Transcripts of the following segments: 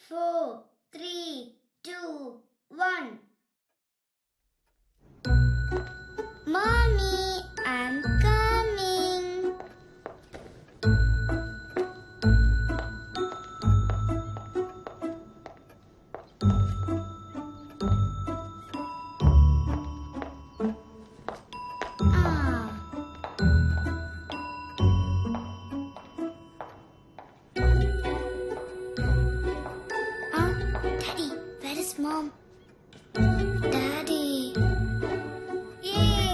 4, 3, 2, 1. Mommy, I'm coming. Daddy, where is Mom? Daddy. Yay!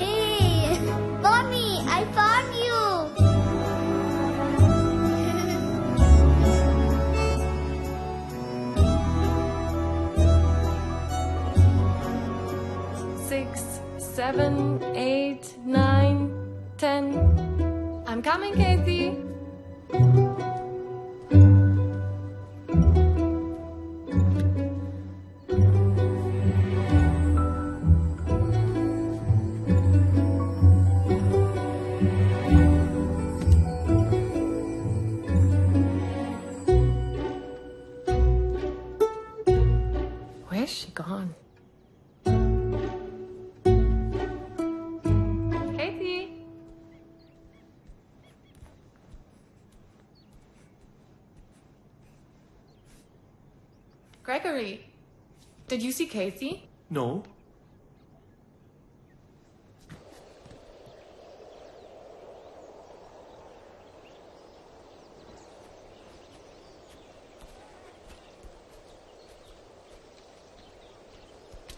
Hey, Mommy, I found you. 6, 7, 8, 9, 10. I'm coming, Casey. Where's she gone? Casey? Gregory, did you see Casey? No.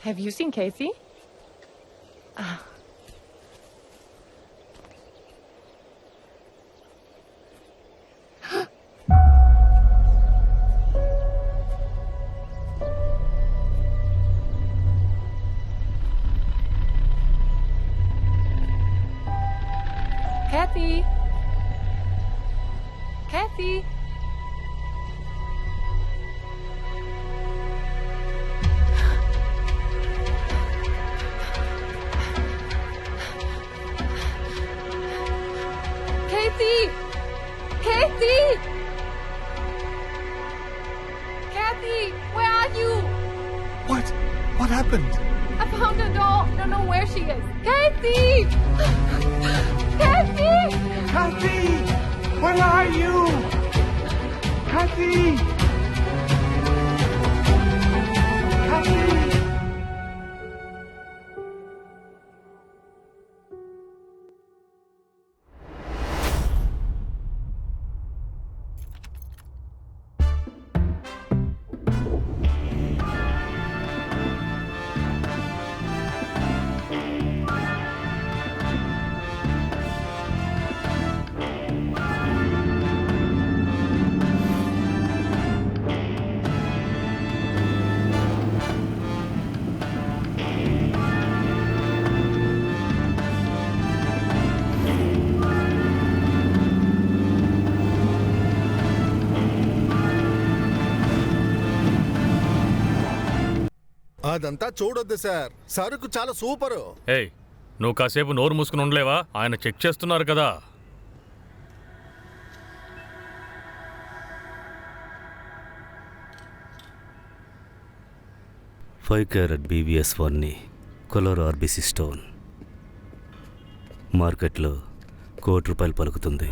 Have you seen Casey? Kathy? Kathy? Kathy! Kathy! Kathy, where are you? What? What happened? I found a doll. Don't know where she is. Kathy! Kathy! Kathy! Where are you? Kathy! Kathy! అదంతా చూడొద్దు sir, సరుకు చాలా super. ఏయ్, నువ్వు కాసేపు నోరు మూసుకుని ఉండలేవా? ఆయన చెక్ చేస్తున్నారు కదా. 5 క్యారెట్ BVS 1ని కొలర్ ఆర్బీసీ స్టోన్ మార్కెట్లో ₹1,00,00,000 పలుకుతుంది.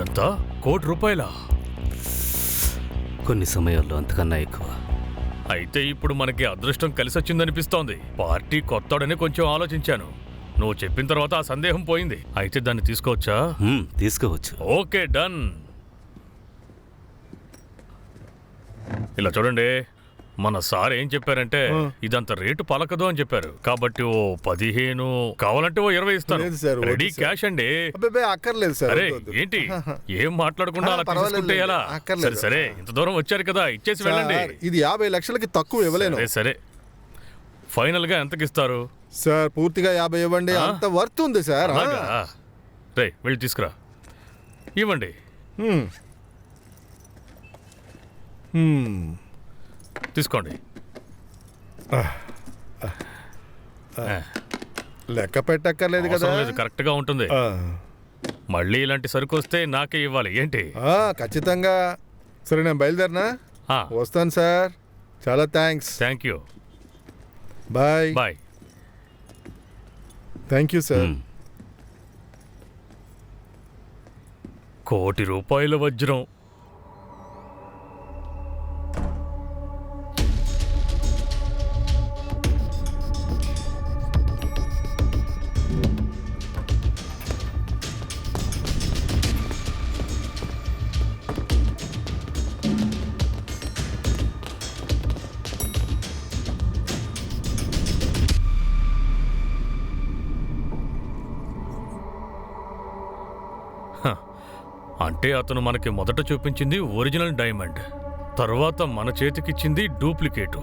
ఎంత? ₹1,00,00,000? కొన్ని సమయాల్లో అంతకన్నా ఎక్కువ. అయితే ఇప్పుడు మనకి అదృష్టం కలిసొచ్చిందనిపిస్తోంది. పార్టీ కొత్తోడని కొంచెం ఆలోచించాను. నువ్వు చెప్పిన తర్వాత ఆ సందేహం పోయింది. అయితే దాన్ని తీసుకోవచ్చా? తీసుకోవచ్చు. Okay, done. ఇలా చూడండి, మన సార్ ఏం చెప్పారంటే ఇదంత రేటు పలకదు అని చెప్పారు. కాబట్టి ఓ 15, కావాలంటే ఓ 20 ఇస్తాను. లేదు సార్, వద్దు రెడీ సార్. క్యాష్ అండి. అబ్బే అక్కర్లేదు సార్. అరే వద్దు, వద్దు. ఏంటి, ఏం మాట్లాడకుండా అలా పర్వాలేదు, తీసుకుంటే ఎలా? అక్కర్లేదు. సరే ఇంత దూరం వచ్చారు కదా, ఇచ్చేసి వెళ్ళండి. సార్, ఇది 50 లక్షలకి తక్కువ ఇవ్వలేను. సరే ఫైనల్ గా ఎంతకిస్తారు? సార్ పూర్తిగా 50 ఇవ్వండి. ఆ? అంత వర్త్ ఉంది సార్. అలాగా? రే వెళ్ళి తీసుకురా. ఇవ్వండి. తీసుకోండి. లెక్క పెట్టక్కర్లేదు కదా. అవసరం లేదు, కరెక్ట్ గా ఉంటుంది. మళ్ళీ ఇలాంటి సరుకు వస్తే నాకే ఇవ్వాలి ఏంటి? ఖచ్చితంగా. సరే నేను బయలుదేరినా? వస్తాను సార్. చాలా thanks. Thank you. Bye. Bye. Thank you sir. ₹1,00,00,000 వజ్రం. అంటే అతను మనకి మొదట చూపించింది ఒరిజినల్ డైమండ్, తర్వాత మన చేతికిచ్చింది డూప్లికేటు.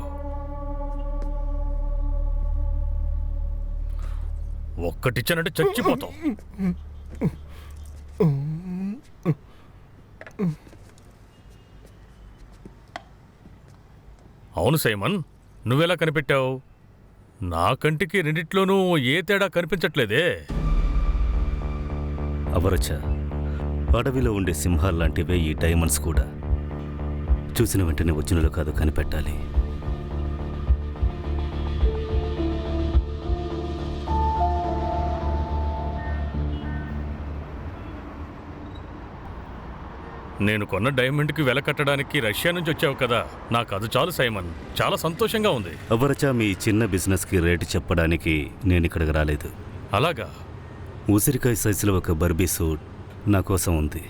ఒక్కటిచ్చానంటే చచ్చిపోతావు. అవును సైమన్, నువ్వెలా కనిపెట్టావు? నా కంటికి రెండిట్లోనూ ఏ తేడా కనిపించట్లేదే. అవరచ, అడవిలో ఉండే సింహాల్లాంటివే ఈ డైమండ్స్ కూడా. చూసిన వెంటనే ఒరిజినల్ కాదు కనిపెట్టాలి. నేను కొన్న డైమండ్కి వెల కట్టడానికి రష్యా నుంచి వచ్చావు కదా, నాకు అది చాలు సైమన్. చాలా సంతోషంగా ఉంది. అవరచ, మీ చిన్న బిజినెస్కి రేటు చెప్పడానికి నేను ఇక్కడికి రాలేదు. అలాగా? ఉసిరికాయ సైజులో ఒక బర్బీ సూట్ నా కోసం ఉంది,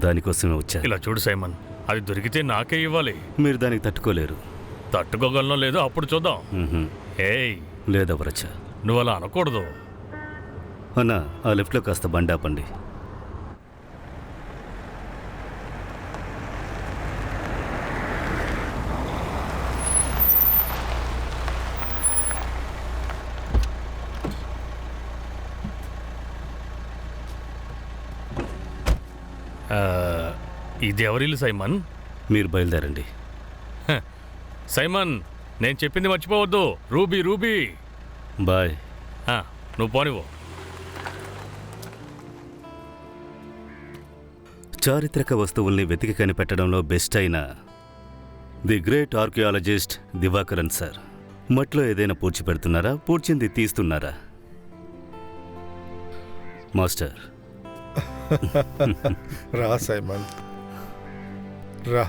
దానికోసమే వచ్చా. ఇలా చూడు సైమన్, అది దొరికితే నాకే ఇవ్వాలి. మీరు దానికి తట్టుకోలేరు. తట్టుకోగలనో లేదో అప్పుడు చూద్దాం. ఏయ్ లేదవరచ, నువ్వు అలా అనకూడదు. అన్నా, ఆ లెఫ్ట్లో కాస్త బండి ఆపండి. ఇది ఎవరిల్లు సైమన్? మీరు బయలుదేరండి. సైమన్, నేను చెప్పింది మర్చిపోవద్దు. Ruby Ruby. బాయ్. నువ్వు పోనివ్వు. చారిత్రక వస్తువుల్ని వెతికి కనిపెట్టడంలో బెస్ట్ అయిన the great archaeologist Divakaran sir. మట్లో ఏదైనా పూడ్చి పెడుతున్నారా? పూడ్చింది తీస్తున్నారా? మాస్టర్. రా సైమన్, రా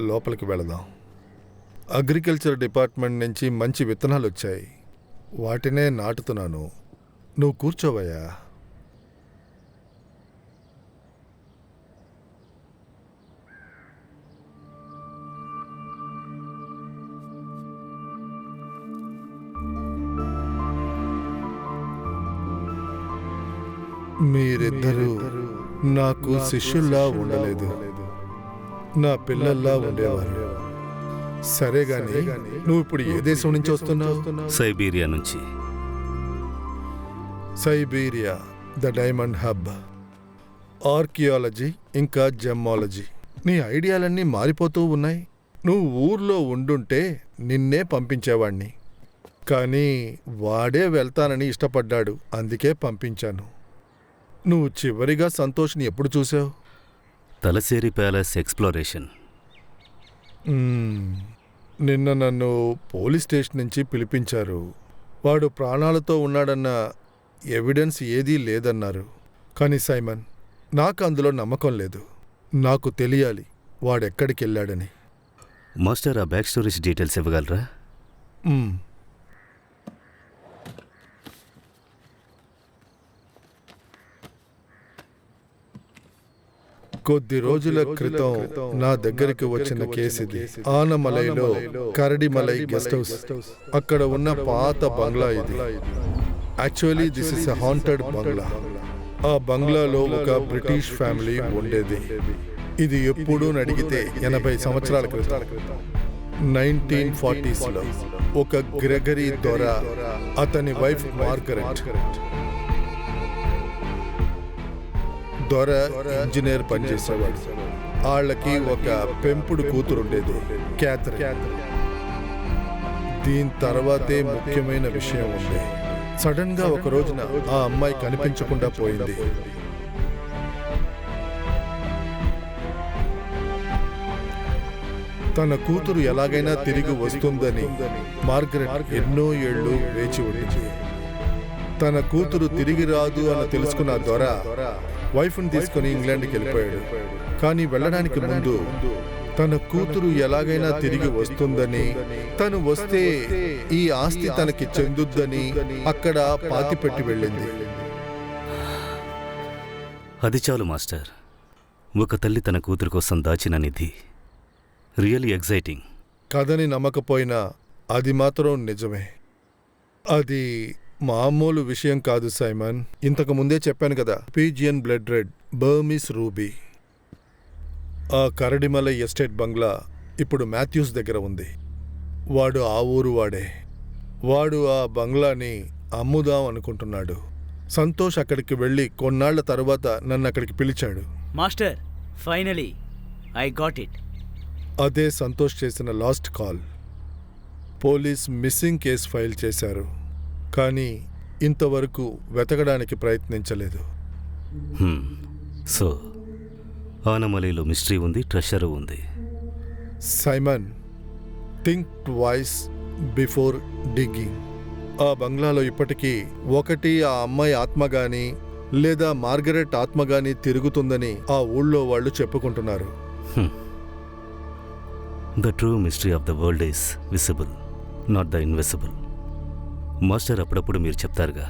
లోపలికి వెళదాం. అగ్రికల్చర్ డిపార్ట్మెంట్ నుంచి మంచి విత్తనాలు వచ్చాయి, వాటినే నాటుతున్నాను. నువ్వు కూర్చోవయ్యా. మీరిద్దరూ నాకు శిష్యుల్లా ఉండలేదు, నా పిల్లల్లా ఉండేవారు. సరే గాని, నువ్వు ఇప్పుడు ఏ దేశం నుంచి వస్తున్నావు? సైబీరియా నుంచి. Siberia the diamond hub. Archaeology ఇంకా జెమ్మాలజీ. నీ ఐడియాలన్నీ మారిపోతూ ఉన్నాయి. నువ్వు ఊర్లో ఉండుంటే నిన్నే పంపించేవాణ్ణి, కానీ వాడే వెళ్తానని ఇష్టపడ్డాడు, అందుకే పంపించాను. నువ్వు చివరిగా సంతోష్ని ఎప్పుడు చూసావు? తలసేరి ప్యాలెస్ ఎక్స్ప్లోరేషన్. నిన్న నన్ను పోలీస్ స్టేషన్ నుంచి పిలిపించారు. వాడు ప్రాణాలతో ఉన్నాడన్న ఎవిడెన్స్ ఏదీ లేదన్నారు. కానీ సైమన్, నాకు అందులో నమ్మకం లేదు. నాకు తెలియాలి వాడెక్కడికి వెళ్ళాడని. మాస్టర్, ఆ బ్యాక్ స్టోరీస్ డీటెయిల్స్ ఇవ్వగలరా? కొద్ది రోజుల క్రితం నా దగ్గరికి వచ్చిన కేసిది. ఆనమలైలో కరడిమలై గెస్ట్ హౌస్, అక్కడ ఉన్న పాత బంగ్లా ఇది. Actually this is a haunted బంగ్లా. ఆ బంగ్లాలో ఒక బ్రిటిష్ ఫ్యామిలీ ఉండేది. ఇది ఎప్పుడు అడిగితే 80 సంవత్సరాల క్రితం, 1940s లో. ఒక గ్రెగరీ దొర, అతని వైఫ్ మార్గరెట్. దొర ఇంజనీర్ పనిచేసేవాడు. వాళ్ళకి ఒక పెంపుడు కూతురుండేది, క్యాథరిన్. దీని తర్వాతే ముఖ్యమైన విషయం ఉంది. సడన్ గా ఒక రోజున ఆ అమ్మాయి కనిపించకుండా పోయింది. తన కూతురు ఎలాగైనా తిరిగి వస్తుందని మార్గరెట్ ఎన్నో ఏళ్లు వేచి ఉండింది. తన కూతురు తిరిగి రాదు అని తెలుసుకున్న దొర వైఫ్ని తీసుకుని ఇంగ్లాండ్కి వెళ్ళిపోయాడు. కానీ వెళ్ళడానికి ముందు తన కూతురు ఎలాగైనా తిరిగి వస్తుందని, తను వస్తే ఈ ఆస్తి తనకి చెందుద్దని అక్కడ పాతిపెట్టి వెళ్ళింది. అది చాలు మాస్టర్. ఒక తల్లి తన కూతురు కోసం దాచిన నిధి. Really exciting. కథని నమ్మకపోయినా అది మాత్రం నిజమే. అది మామూలు విషయం కాదు సైమన్. ఇంతకు ముందే చెప్పాను కదా, pigeon blood red, Burmese ruby. ఆ కరడిమల ఎస్టేట్ బంగ్లా ఇప్పుడు మాథ్యూస్ దగ్గర ఉంది. వాడు ఆ ఊరు వాడే. వాడు ఆ బంగ్లాని అమ్ముదాం అనుకుంటున్నాడు. సంతోష్ అక్కడికి వెళ్ళి కొన్నాళ్ల తర్వాత నన్ను అక్కడికి పిలిచాడు. Master, finally I got it. అదే సంతోష్ చేసిన last call. Police missing case file చేశారు, కానీ ఇంతవరకు వెతకడానికి ప్రయత్నించలేదు. సో ఆనమలీలో మిస్టరీ ఉంది, ట్రెషరు ఉంది. Simon, think twice before digging. ఆ బంగ్లాలో ఇప్పటికీ ఒకటి ఆ అమ్మాయి ఆత్మ గాని లేదా మార్గరెట్ ఆత్మ గాని తిరుగుతుందని ఆ ఊళ్ళో వాళ్ళు చెప్పుకుంటున్నారు. The true mystery of the world is visible, not the invisible. Master, అప్పుడప్పుడు మీరు చెప్తారుగా.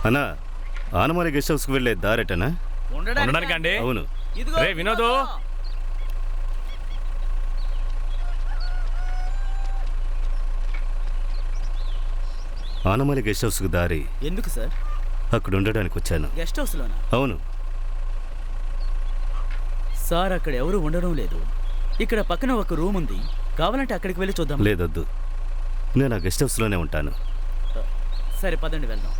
అన్నా, ఆనమలి గెస్ట్ హౌస్కి వెళ్ళే దారెటనా? ఉండడానికి అండి. అవును. రే వినోదు, ఆనమలి గెస్ట్ హౌస్కి దారి ఎందుకు సార్? అక్కడ ఉండడానికి వచ్చాను. గెస్ట్ హౌస్లోనా? అవును. సార్, అక్కడ ఎవరు ఉండడం లేదు. ఇక్కడ పక్కన ఒక రూమ్ ఉంది, కావాలంటే అక్కడికి వెళ్ళి చూద్దాం. లేదొద్దు, నేను ఆ గెస్ట్ హౌస్లోనే ఉంటాను. సరే పదండి, వెళ్దాం.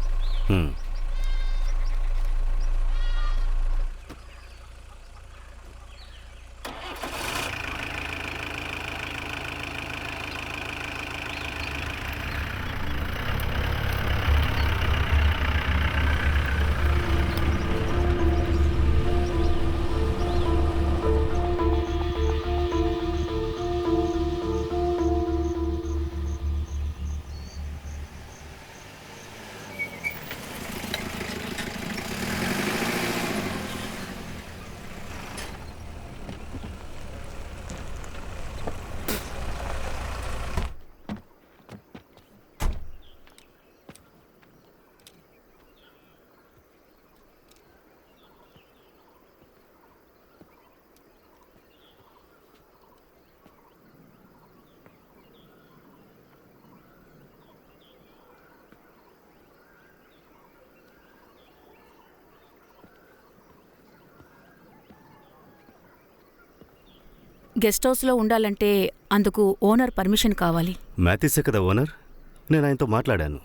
గెస్ట్ హౌస్లో ఉండాలంటే అందుకు ఓనర్ పర్మిషన్ కావాలి. మ్యాథ్యూసే కదా ఓనర్? నేను ఆయనతో మాట్లాడాను.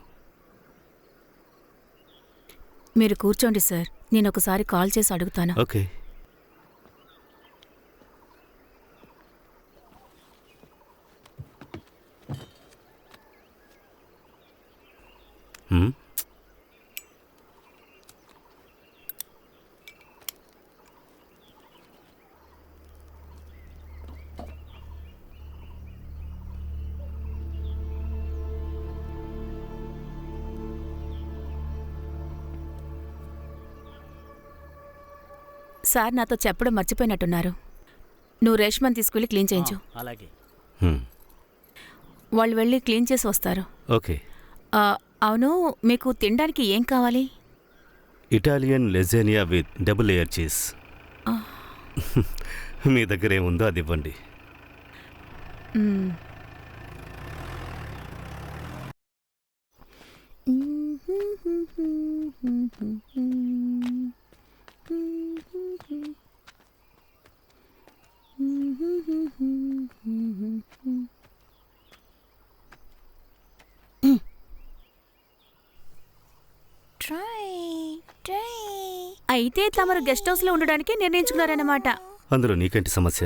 మీరు కూర్చోండి సార్, నేను ఒకసారి కాల్ చేసి అడుగుతాను. ఓకే. సార్ నాతో చెప్పడం మర్చిపోయినట్టున్నారు. నువ్వు రేష్మని తీసుకెళ్ళి క్లీన్ చేయించు. అలాగే. వాళ్ళు వెళ్ళి క్లీన్ చేసి వస్తారు. ఓకే. అవును, మీకు తినడానికి ఏం కావాలి? Italian lasagna with double layer cheese. మీ దగ్గర ఏముందో అది ఇవ్వండి. అయితే తమరు గెస్ట్ హౌస్లో ఉండడానికి నిర్ణయించుకున్నారన్నమాట. అందులో నీకేంటి సమస్య?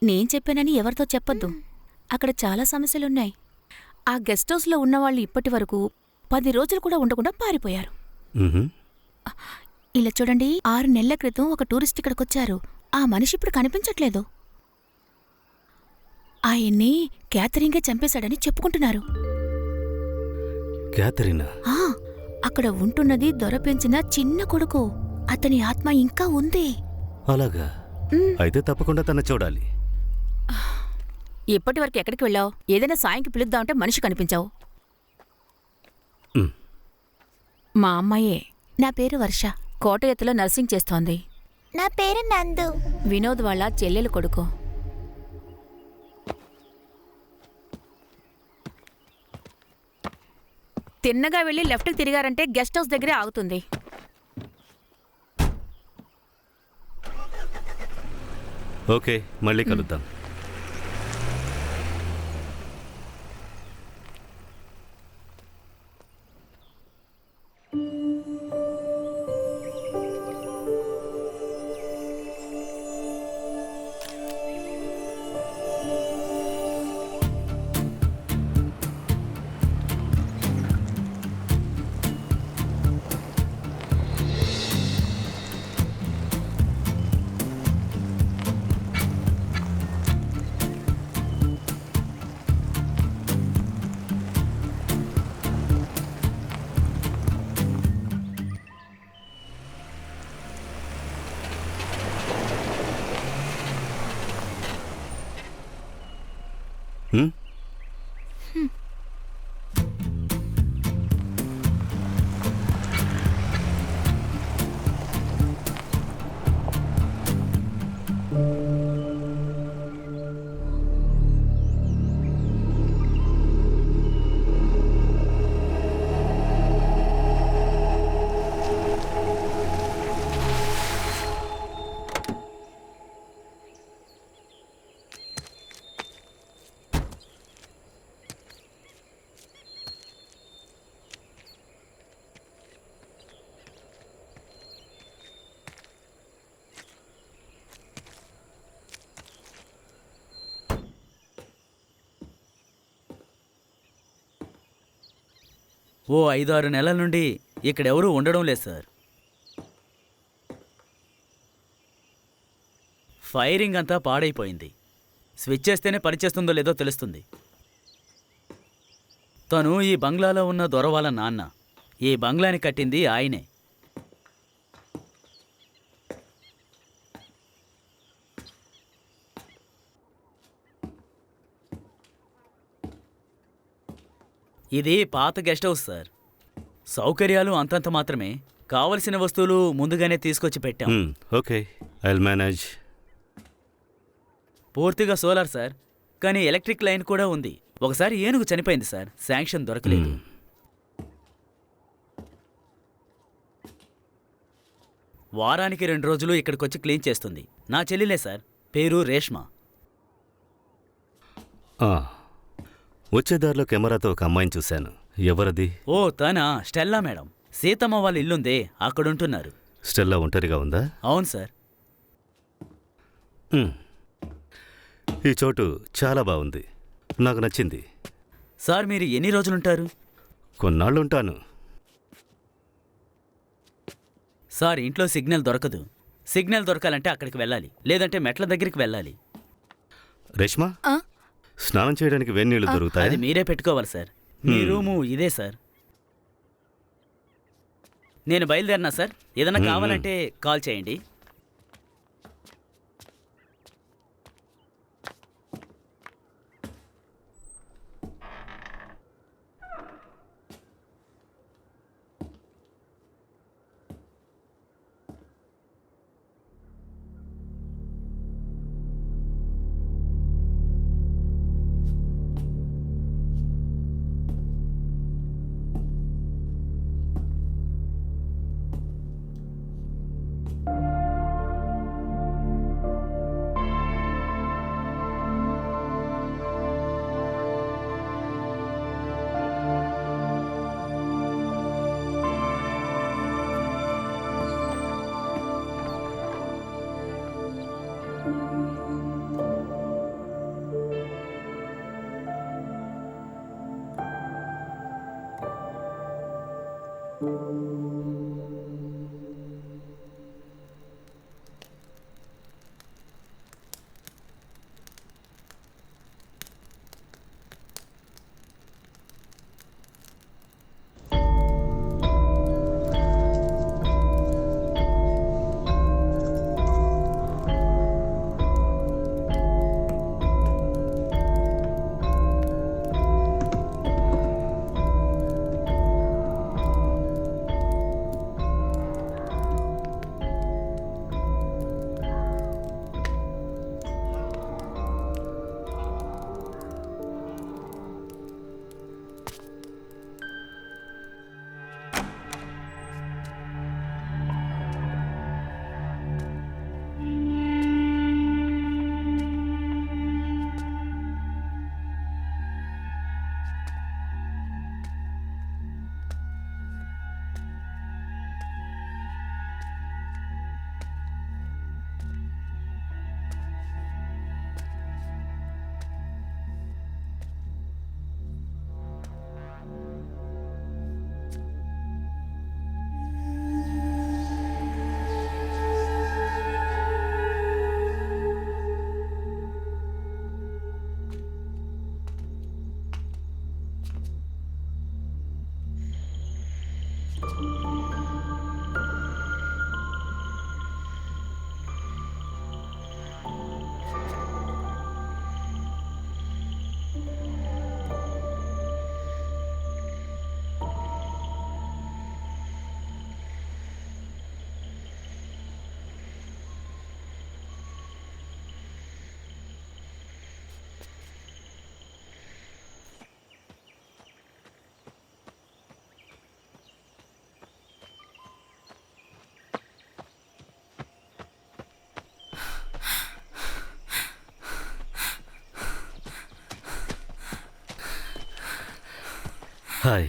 నేను చెప్పానని ఎవరితో చెప్పొద్దు. అక్కడ చాలా సమస్యలున్నాయి. ఆ గెస్ట్ హౌస్లో ఉన్నవాళ్ళు ఇప్పటి వరకు 10 రోజులు కూడా ఉండకుండా పారిపోయారు. ఇలా చూడండి, 6 నెలల క్రితం ఒక టూరిస్ట్ ఇక్కడికొచ్చారు. ఆ మనిషి ఇప్పుడు కనిపించట్లేదు. ఆయన్ని క్యాథరింగే చంపేశాడని చెప్పుకుంటున్నారు. క్యాథరినా? అక్కడ ఉంటున్నది దొర పెంచిన చిన్న కొడుకు. అతని ఆత్మ ఇంకా ఉంది. అలాగా? అయితే తప్పకుండా తన చూడాలి. ఇప్పటి వరకు ఎక్కడికి వెళ్ళావు? ఏదైనా సాయంకి పిలుద్దామంటే మనిషి కనిపించావు. మా అమ్మాయే. నా పేరు వర్ష. కోటయత్తులో నర్సింగ్ చేస్తోంది. నా పేరు నందు. వినోద్ వాళ్ళ చెల్లెలు కొడుకు. తిన్నగా వెళ్ళి లెఫ్ట్కి తిరిగారంటే గెస్ట్ హౌస్ దగ్గరే ఆగుతుంది. ఓకే, మళ్ళీ కలుద్దాం. ఓ 5-6 నెలల నుండి ఇక్కడెవరూ ఉండడం లేదు సార్. ఫైరింగ్ అంతా పాడైపోయింది. స్విచ్ చేస్తేనే పనిచేస్తుందో లేదో తెలుస్తుంది. తను ఈ బంగ్లాలో ఉన్న దొర వాళ్ళ నాన్న. ఈ బంగ్లాని కట్టింది ఆయనే. ఇది పాత గెస్ట్ హౌస్ సార్. సౌకర్యాలు అంతంత మాత్రమే. కావలసిన వస్తువులు ముందుగానే తీసుకొచ్చి పెట్టాం. Okay, I'll manage. పూర్తిగా సోలార్ సార్, కానీ ఎలక్ట్రిక్ లైన్ కూడా ఉంది. ఒకసారి ఏనుగు చనిపోయింది సార్, శాంక్షన్ దొరకలేదు. వారానికి 2 రోజులు ఇక్కడికొచ్చి క్లీన్ చేస్తుంది. నా చెల్లిలే సార్, పేరు రేష్మ. వచ్చే దారిలో కెమెరాతో ఒక అమ్మాయిని చూశాను. ఎవరది? ఓ తన స్టెల్లా మేడం. సీతమ్మ వాళ్ళ ఇల్లుందే, అక్కడుంటున్నారు. స్టెల్లా ఒంటరిగా ఉందా? అవును సార్. ఈ చోటు చాలా బాగుంది, నాకు నచ్చింది. సార్ మీరు ఎన్ని రోజులుంటారు? కొన్నాళ్ళుంటాను. సార్ ఇంట్లో సిగ్నల్ దొరకదు. సిగ్నల్ దొరకాలంటే అక్కడికి వెళ్ళాలి, లేదంటే మెట్ల దగ్గరికి వెళ్ళాలి. రేష్మా, స్నానం చేయడానికి వేన్నీళ్లు దొరుకుతాయి? అది మీరే పెట్టుకోవాలి సార్. మీ రూము ఇదే సార్. నేను బయలుదేరినా సార్. ఏదైనా కావాలంటే కాల్ చేయండి. హాయ్.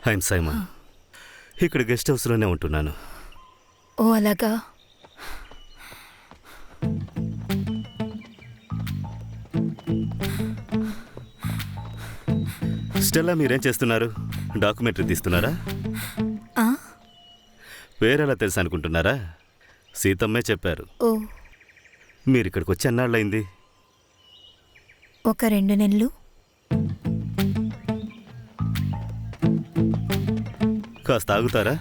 I'm Simon. ఇక్కడ గెస్ట్ హౌస్లోనే ఉంటున్నాను. ఓ అలాగా. స్టెల్లా, మీరేం చేస్తున్నారు? డాక్యుమెంటరీ తీస్తున్నారా? ఆ? పేరెలా తెలుసు అనుకుంటున్నారా? సీతమ్మే చెప్పారు. ఓ, మీరు ఇక్కడికి వచ్చి ఎన్నాళ్ళయింది? ఒక 2 నెలలు. కాస్త ఆగుతారా?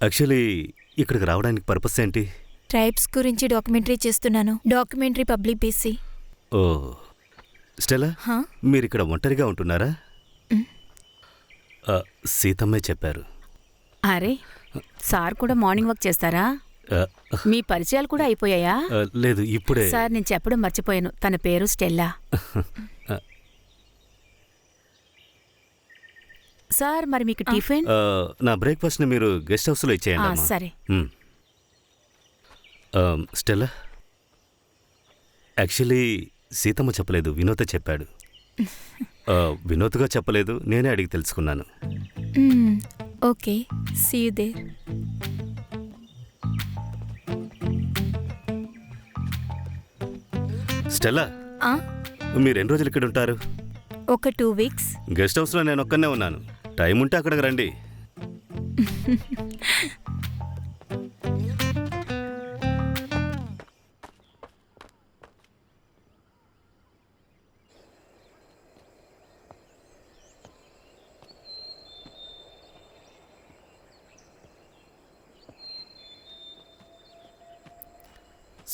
యాక్చువల్లీ ఇక్కడికి రావడానికి పర్పస్ ఏంటి? ట్రైబ్స్ గురించి డాక్యుమెంటరీ చేస్తున్నాను. Documentary public BC. ఓ స్టెల్లా, హా? మీరు ఇక్కడ ఒంటరిగా ఉంటున్నారా? సీతమ్మే చెప్పారు. అరే, సార్ కూడా మార్నింగ్ వాక్ చేస్తారా? ఆ, మీ పరిచయాలు కూడా అయిపోయాయా? లేదు, ఇప్పుడే. సార్, నేను చెప్పడం మర్చిపోయాను. తన పేరు స్టెల్లా. సార్, మరి మీకు టిఫిన్? నా బ్రేక్ఫాస్ట్ని మీరు గెస్ట్ హౌస్లో ఇచ్చేయండి అమ్మా. సరే. స్టెల్లా, యాక్చువల్లీ సీతమ్మ చెప్పలేదు, వినోద్ చెప్పాడు. వినోద్గా చెప్పలేదు, నేనే అడిగి తెలుసుకున్నాను. Okay, see you there. Stella, మీరు ఎన్ని రోజులు ఇక్కడ ఉంటారు? ఒక 2 వీక్స్. గెస్ట్ హౌస్లో నేను ఒక్కనే ఉన్నాను. టైం ఉంటే అక్కడికి రండి.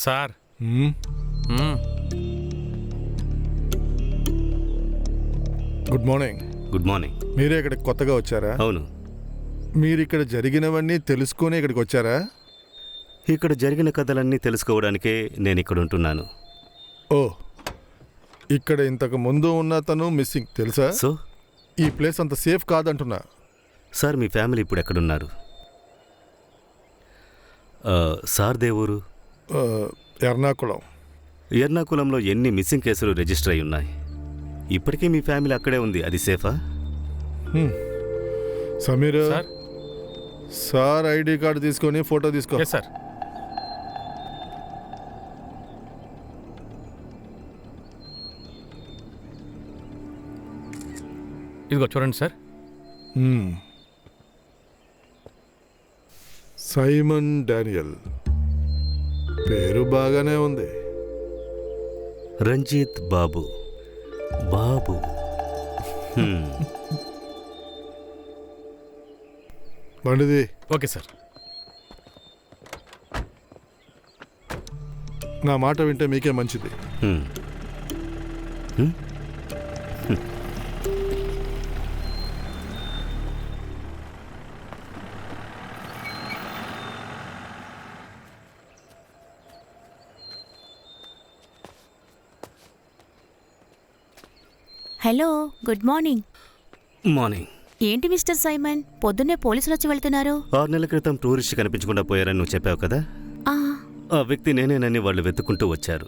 Sir good morning. Good morning. మీరే ఇక్కడికి కొత్తగా వచ్చారా? అవును. మీరు ఇక్కడ జరిగినవన్నీ తెలుసుకొని ఇక్కడికి వచ్చారా? ఇక్కడ జరిగిన కథలన్నీ తెలుసుకోవడానికే నేను ఇక్కడ ఉంటున్నాను. ఓ, ఇక్కడ ఇంతకు ముందు ఉన్న తను మిస్సింగ్ తెలుసా? సో ఈ ప్లేస్ అంత సేఫ్ కాదంటున్నా. సార్, మీ ఫ్యామిలీ ఇప్పుడు ఎక్కడున్నారు? సార్ దేవురు? ఎర్నాకుళం. ఎర్నాకుళంలో ఎన్ని మిస్సింగ్ కేసులు రిజిస్టర్ అయి ఉన్నాయి? ఇప్పటికీ మీ ఫ్యామిలీ అక్కడే ఉంది. అది సేఫా? Sameer sir sir ID card తీసుకొని ఫోటో తీసుకో. Yes sir. ఇదిగో చూడండి సార్. సైమన్ డానియల్ పేరు బాగానే ఉంది. రంజిత్ బాబు. బాబు. బండిది. Okay sir. నా మాట వింటే మీకే మంచిది. Hello, good morning. మార్నింగ్. ఏంటి మిస్టర్ సైమన్, పొద్దున్నే పోలీసులు వచ్చి వెళ్తున్నారు? 6 నెలల క్రితం టూరిస్ట్ కనిపించకుండా పోయారని నువ్వు చెప్పావు కదా. ఆ, ఆ వ్యక్తి నేనేనని వాళ్ళు వెతుక్కుంటూ వచ్చారు.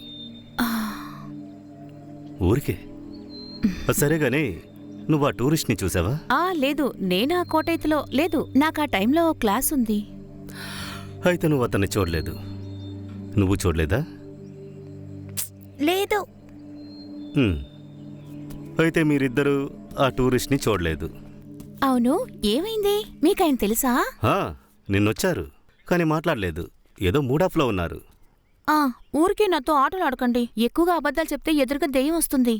ఊరికే. సరే గానీ, నువ్వు ఆ టూరిస్ట్ని చూసావా? లేదు, నేను ఆ కోటైతులో లేదు. నాకు ఆ టైంలో క్లాస్ ఉంది. అయితే నువ్వు అతన్ని చూడలేదు. నువ్వు చూడలేదా? లేదు. అయితే మీరిద్దరూ ఆ టూరిస్ట్ని చూడలేదు. అవును, ఏమైంది? మీకాయన తెలుసా? నిన్నొచ్చారు, కానీ మాట్లాడలేదు. ఏదో మూడాఫ్లో ఉన్నారు. ఊరికే నాతో ఆటలు ఆడకండి. ఎక్కువగా అబద్ధాలు చెప్తే ఎదురుగా దెయ్యం వస్తుంది.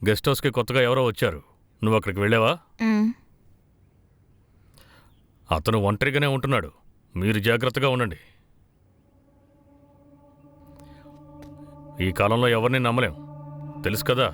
గెస్ట్ హౌస్కి కొత్తగా ఎవరో వచ్చారు. నువ్వు అక్కడికి వెళ్ళావా? అతను ఒంటరిగానే ఉంటున్నాడు. మీరు జాగ్రత్తగా ఉండండి. ఈ కాలంలో ఎవరిని నమ్మలేం, తెలుసు కదా.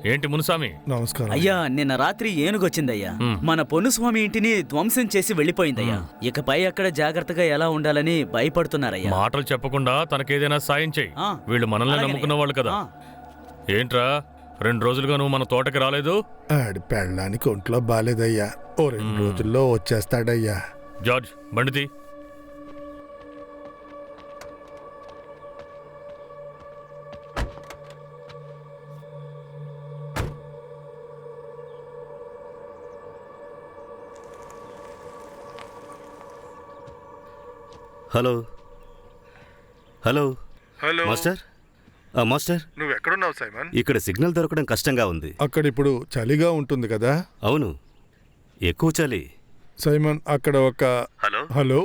ఏంటి మునుస్వామి? నమస్కారం. అయ్యా, నిన్న రాత్రి ఏనుగొచ్చిందయ్యా. మన పొన్నుస్వామి ఇంటిని ధ్వంసం చేసి వెళ్ళిపోయిందయ్యా. ఇకపై అక్కడ జాగ్రత్తగా ఎలా ఉండాలని భయపడుతున్నారయ్యా. మాటలు చెప్పకుండా తనకేదైనా సాయం చెయ్యి. వీళ్ళు మనల్ని నమ్ముకున్న వాళ్ళు కదా. ఏంట్రా, 2 రోజులుగా నువ్వు మన తోటకి రాలేదు? ఆడి పెళ్ళడానికి ఒంట్లో బాలేదయ్యా. ఓ 2 రోజుల్లో వచ్చేస్తాడయ్యా. జార్జ్, బండితి. Hello hello hello master. Master, నువ్వు ఎక్కడున్నావు సైమన్? ఇక్కడ సిగ్నల్ దొరకడం కష్టంగా ఉంది. అక్కడ ఇప్పుడు చలిగా ఉంటుంది కదా. అవును, ఎక్కువ చలి. సైమన్, అక్కడ ఒక hello hello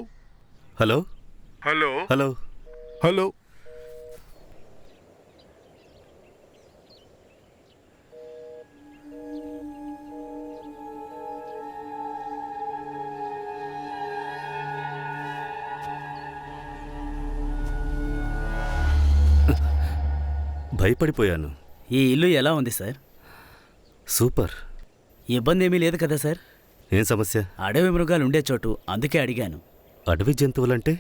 hello hello hello hello భయపడిపోయాను. ఈ ఇల్లు ఎలా ఉంది సార్? సూపర్. ఇబ్బంది ఏమీ లేదు కదా సార్? ఏం సమస్య? అడవి మృగాలు ఉండే చోటు, అందుకే అడిగాను. అడవి జంతువులంటే?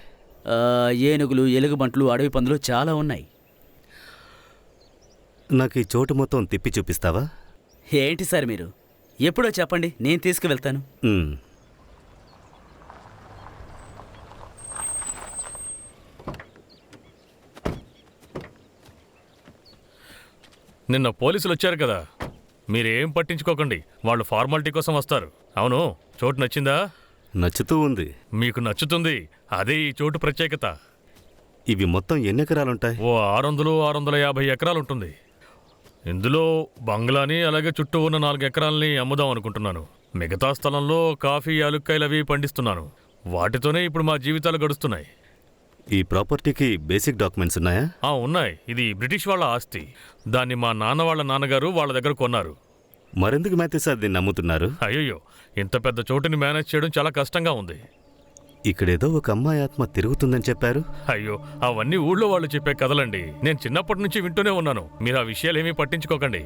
ఏనుగులు, ఎలుగుబంట్లు, అడవి పందులు చాలా ఉన్నాయి. నాకు ఈ చోటు మొత్తం తిప్పి చూపిస్తావా? ఏంటి సార్ మీరు? ఎప్పుడో చెప్పండి, నేను తీసుకువెళ్తాను. నిన్న పోలీసులు వచ్చారు కదా, మీరేం పట్టించుకోకండి. వాళ్ళు ఫార్మాలిటీ కోసం వస్తారు. అవును, చోటు నచ్చిందా? నచ్చుతూ ఉంది. మీకు నచ్చుతుంది. అదే ఈ చోటు ప్రత్యేకత. ఇవి మొత్తం ఎన్ని ఎకరాలుంటాయి? ఓ 600-650 ఎకరాలు ఉంటుంది. ఇందులో బంగ్లాని, అలాగే చుట్టూ ఉన్న 4 ఎకరాలని అమ్ముదాం అనుకుంటున్నాను. మిగతా స్థలంలో కాఫీ యాలుక్కాయలు అవి పండిస్తున్నాను. వాటితోనే ఇప్పుడు మా జీవితాలు గడుస్తున్నాయి. ఈ ప్రాపర్టీకి బేసిక్ డాక్యుమెంట్స్ ఉన్నాయా? ఉన్నాయి. ఇది బ్రిటిష్ వాళ్ళ ఆస్తి. దాన్ని మా నాన్న వాళ్ళ నాన్నగారు వాళ్ళ దగ్గర కొన్నారు. మరెందుకు మాథ్యూ సార్ దీన్ని నమ్ముతున్నారు? అయ్యో, ఇంత పెద్ద చోటుని మేనేజ్ చేయడం చాలా కష్టంగా ఉంది. ఇక్కడేదో ఒక అమ్మాయి ఆత్మ తిరుగుతుందని చెప్పారు. అయ్యో, అవన్నీ ఊళ్ళో వాళ్ళు చెప్పే కథలండి. నేను చిన్నప్పటి నుంచి వింటూనే ఉన్నాను. మీరు ఆ విషయాలేమీ పట్టించుకోకండి.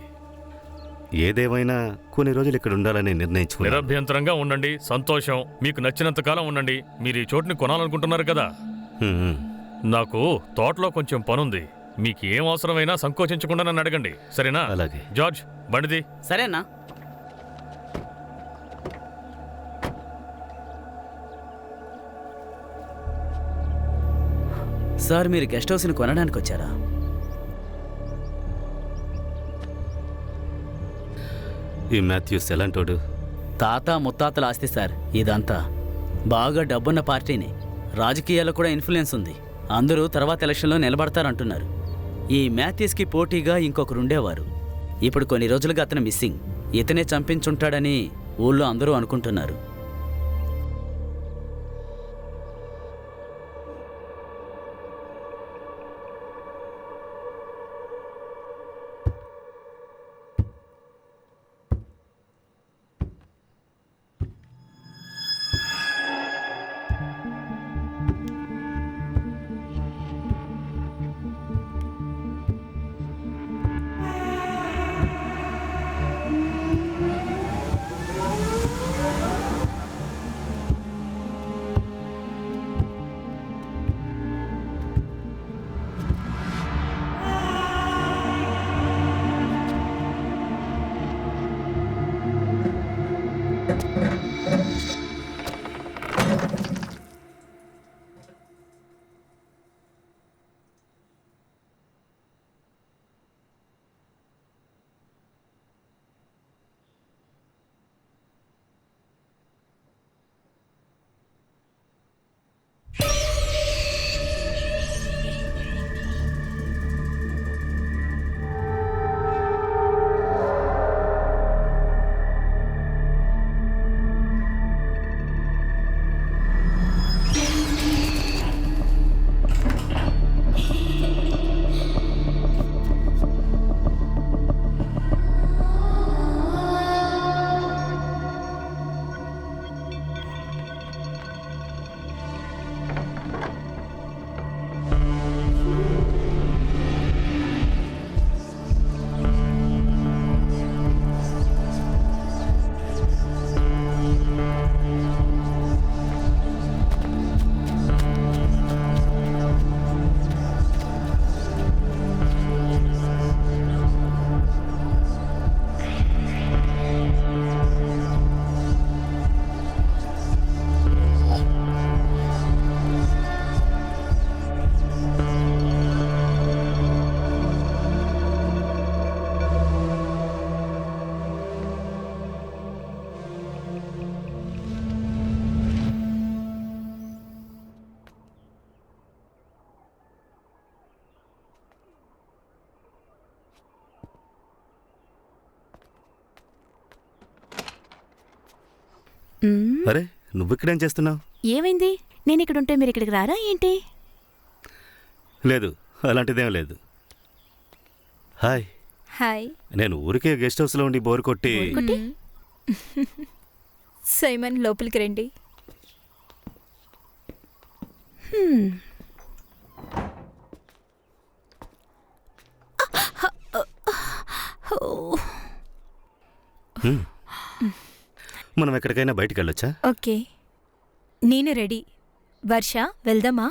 ఏదేమైనా కొన్ని రోజులు ఇక్కడ ఉండాలని నిర్ణయించుకున్నారు. నిరభ్యంతరంగా ఉండండి. సంతోషం. మీకు నచ్చినంత కాలం ఉండండి. మీరు ఈ చోటుని కొనాలనుకుంటున్నారు కదా. నాకు తోటలో కొంచెం పనుంది. మీకు ఏం అవసరమైనా సంకోచించకుండా నన్ను అడగండి, సరేనా? అలాగే. జార్జ్, బండిది. సరేనా? సార్, మీరు గెస్ట్ హౌస్ని కొనడానికి వచ్చారా? ఈ మాథ్యూస్ ఎలాంటోడు? తాత ముత్తాతల ఆస్తి సార్ ఇదంతా. బాగా డబ్బున్న పార్టీని. రాజకీయాల్లో కూడా ఇన్ఫ్లుయెన్స్ ఉంది. అందరూ తర్వాత ఎలక్షన్లో నిలబడతారంటున్నారు. ఈ మాథ్యూస్కి పోటీగా ఇంకొకరుండేవారు. ఇప్పుడు కొన్ని రోజులుగా అతను మిస్సింగ్. ఇతనే చంపించుంటాడని ఊళ్ళో అందరూ అనుకుంటున్నారు. అరే, నువ్విక్కడేం చేస్తున్నావు? ఏమైంది? నేను ఇక్కడుంటే మీరు ఇక్కడికి రారా ఏంటి? లేదు, అలాంటిదేం లేదు. హాయ్. హాయ్. నేను ఊరికే గెస్ట్ హౌస్లో ఉండి బోర్ కొట్టి. సైమన్, లోపలికి రండి. మనం ఎక్కడికైనా బయటికి వెళ్ళొచ్చా? ఓకే, నేను రెడీ. వర్ష, వెళ్దామా?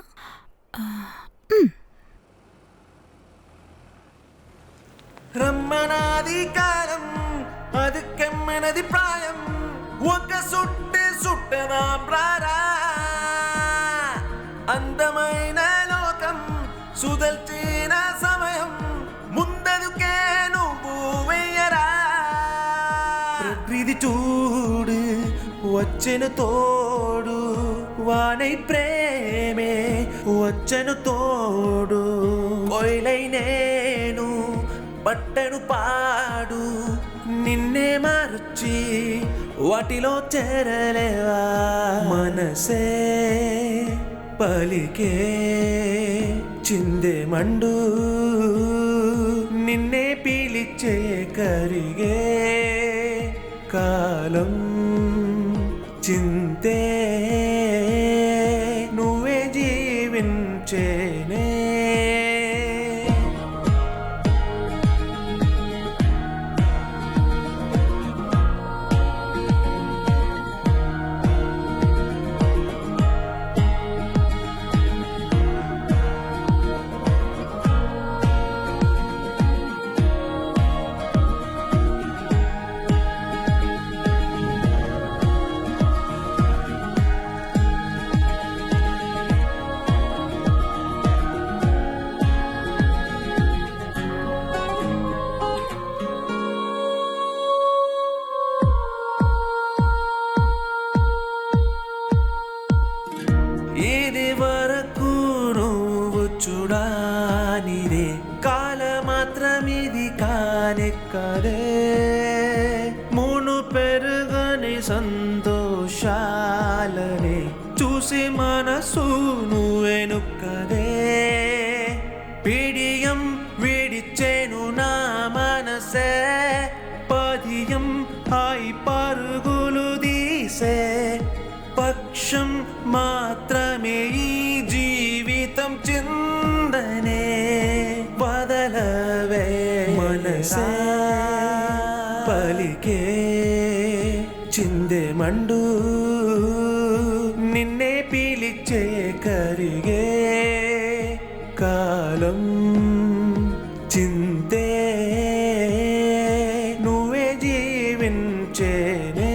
రమ్మనాది కాలం, అది కెమ్మనది ప్రాయం, ఒక సుట్టదాం రారా. అందమైన లోకం, సుదల్చిన సమయం, ముందదుకే నువ్వు వెయ్యరా. ప్రకృతి చూడు, వచ్చెను తోడు, వానై ప్రేమే వచ్చెను తోడు. కొయిలై నేను పట్టను పాడు, నిన్నే మార్చి వాటిలో చేరలేవా మనసే పలికే చిందే మండు నిన్నే పీలిచ్చే కరిగే కాలం చింతే నువ్వే జీవించేనే ఇది వరకు నువ్వు చూడానిదే కాలమాత్రమిది కానెక్కదే మును పెరుగని సంతోషాలనే చూసి మనసు నువ్వెనుక్కదే పిడియం విడిచేను నా మనసే పదియం హాయి పరుగులు తీసే పక్షం మాత్రమే ఈ జీవితం చిందనే వదలవే మనసే పలికే చిందే మండు నిన్నే పీలిచ్చే కరిగే కాలం చింతే నువ్వే జీవించేనే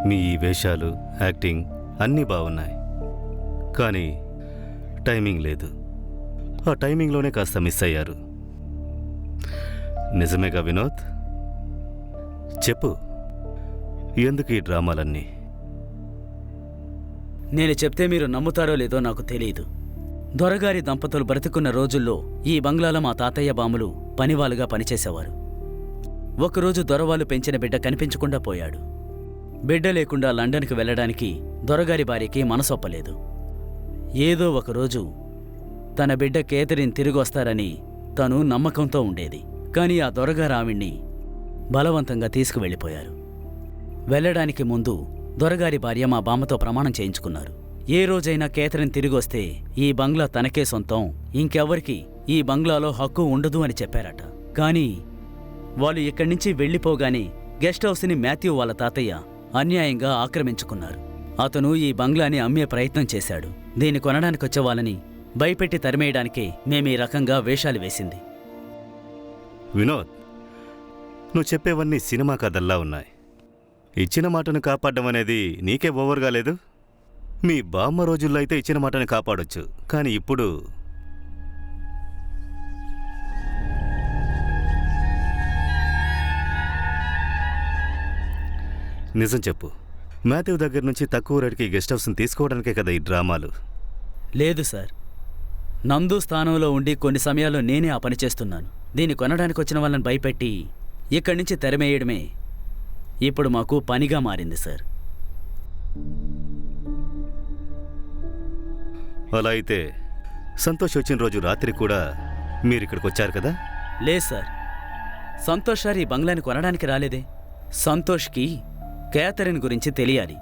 మీ ఈ వేషాలు, యాక్టింగ్ అన్నీ బాగున్నాయి, కానీ టైమింగ్ లేదు. ఆ టైమింగ్లోనే కాస్త మిస్ అయ్యారు. నిజమేగా వినోద్? చెప్పు, ఎందుకు ఈ డ్రామాలన్నీ? నేను చెప్తే మీరు నమ్ముతారో లేదో నాకు తెలియదు. దొరగారి దంపతులు బ్రతికున్న రోజుల్లో ఈ బంగ్లాలో మా తాతయ్య బాములు పనివాలుగా పనిచేసేవారు. ఒకరోజు దొరవాళ్ళు పెంచిన బిడ్డ కనిపించకుండా పోయాడు. బిడ్డ లేకుండా లండన్కి వెళ్ళడానికి దొరగారి భార్యకి మనసొప్పలేదు. ఏదో ఒకరోజు తన బిడ్డ కేథరిన్ తిరిగొస్తారని తను నమ్మకంతో ఉండేది. కానీ ఆ దొరగారు ఆవిడ్ని బలవంతంగా తీసుకువెళ్ళిపోయారు. వెళ్ళడానికి ముందు దొరగారి భార్య మా బామ్మతో ప్రమాణం చేయించుకున్నారు. ఏ రోజైనా కేథరిన్ తిరిగొస్తే ఈ బంగ్లా తనకే సొంతం, ఇంకెవ్వరికి ఈ బంగ్లాలో హక్కు ఉండదు అని చెప్పారట. కానీ వాళ్ళు ఇక్కడి నుంచి వెళ్ళిపోగానే గెస్ట్ హౌస్ని మాథ్యూ వాళ్ళ తాతయ్య అన్యాయంగా ఆక్రమించుకున్నారు. అతను ఈ బంగ్లాని అమ్మే ప్రయత్నం చేశాడు. దీన్ని కొనడానికొచ్చే వాళ్ళని భయపెట్టి తరిమేయడానికే మేమీ రకంగా వేషాలు వేసింది. వినోద్, నువ్వు చెప్పేవన్నీ సినిమా కథల్లా ఉన్నాయి. ఇచ్చిన మాటను కాపాడడం అనేది నీకే ఓవర్గా లేదు? మీ బామ్మ రోజుల్లో అయితే ఇచ్చిన మాటను కాపాడొచ్చు, కానీ ఇప్పుడు నిజం చెప్పు, మాథ్యూ దగ్గర నుంచి తక్కువ రేటుకి గెస్ట్ హౌస్ని తీసుకోవడానికే కదా ఈ డ్రామాలు? లేదు సార్, నందు స్థానంలో ఉండి కొన్ని సమయాల్లో నేనే ఆ పని చేస్తున్నాను. దీన్ని కొనడానికి వచ్చిన వాళ్ళని భయపెట్టి ఇక్కడి నుంచి తెరమేయడమే ఇప్పుడు మాకు పనిగా మారింది సార్. అలా అయితే సంతోష్ వచ్చిన రోజు రాత్రి కూడా మీరిక్కడికి వచ్చారు కదా? లేదు సార్, సంతోష్ సార్ ఈ బంగ్లాని కొనడానికి రాలేదే. సంతోష్కి కేథరిన్ గురించి తెలియాలి.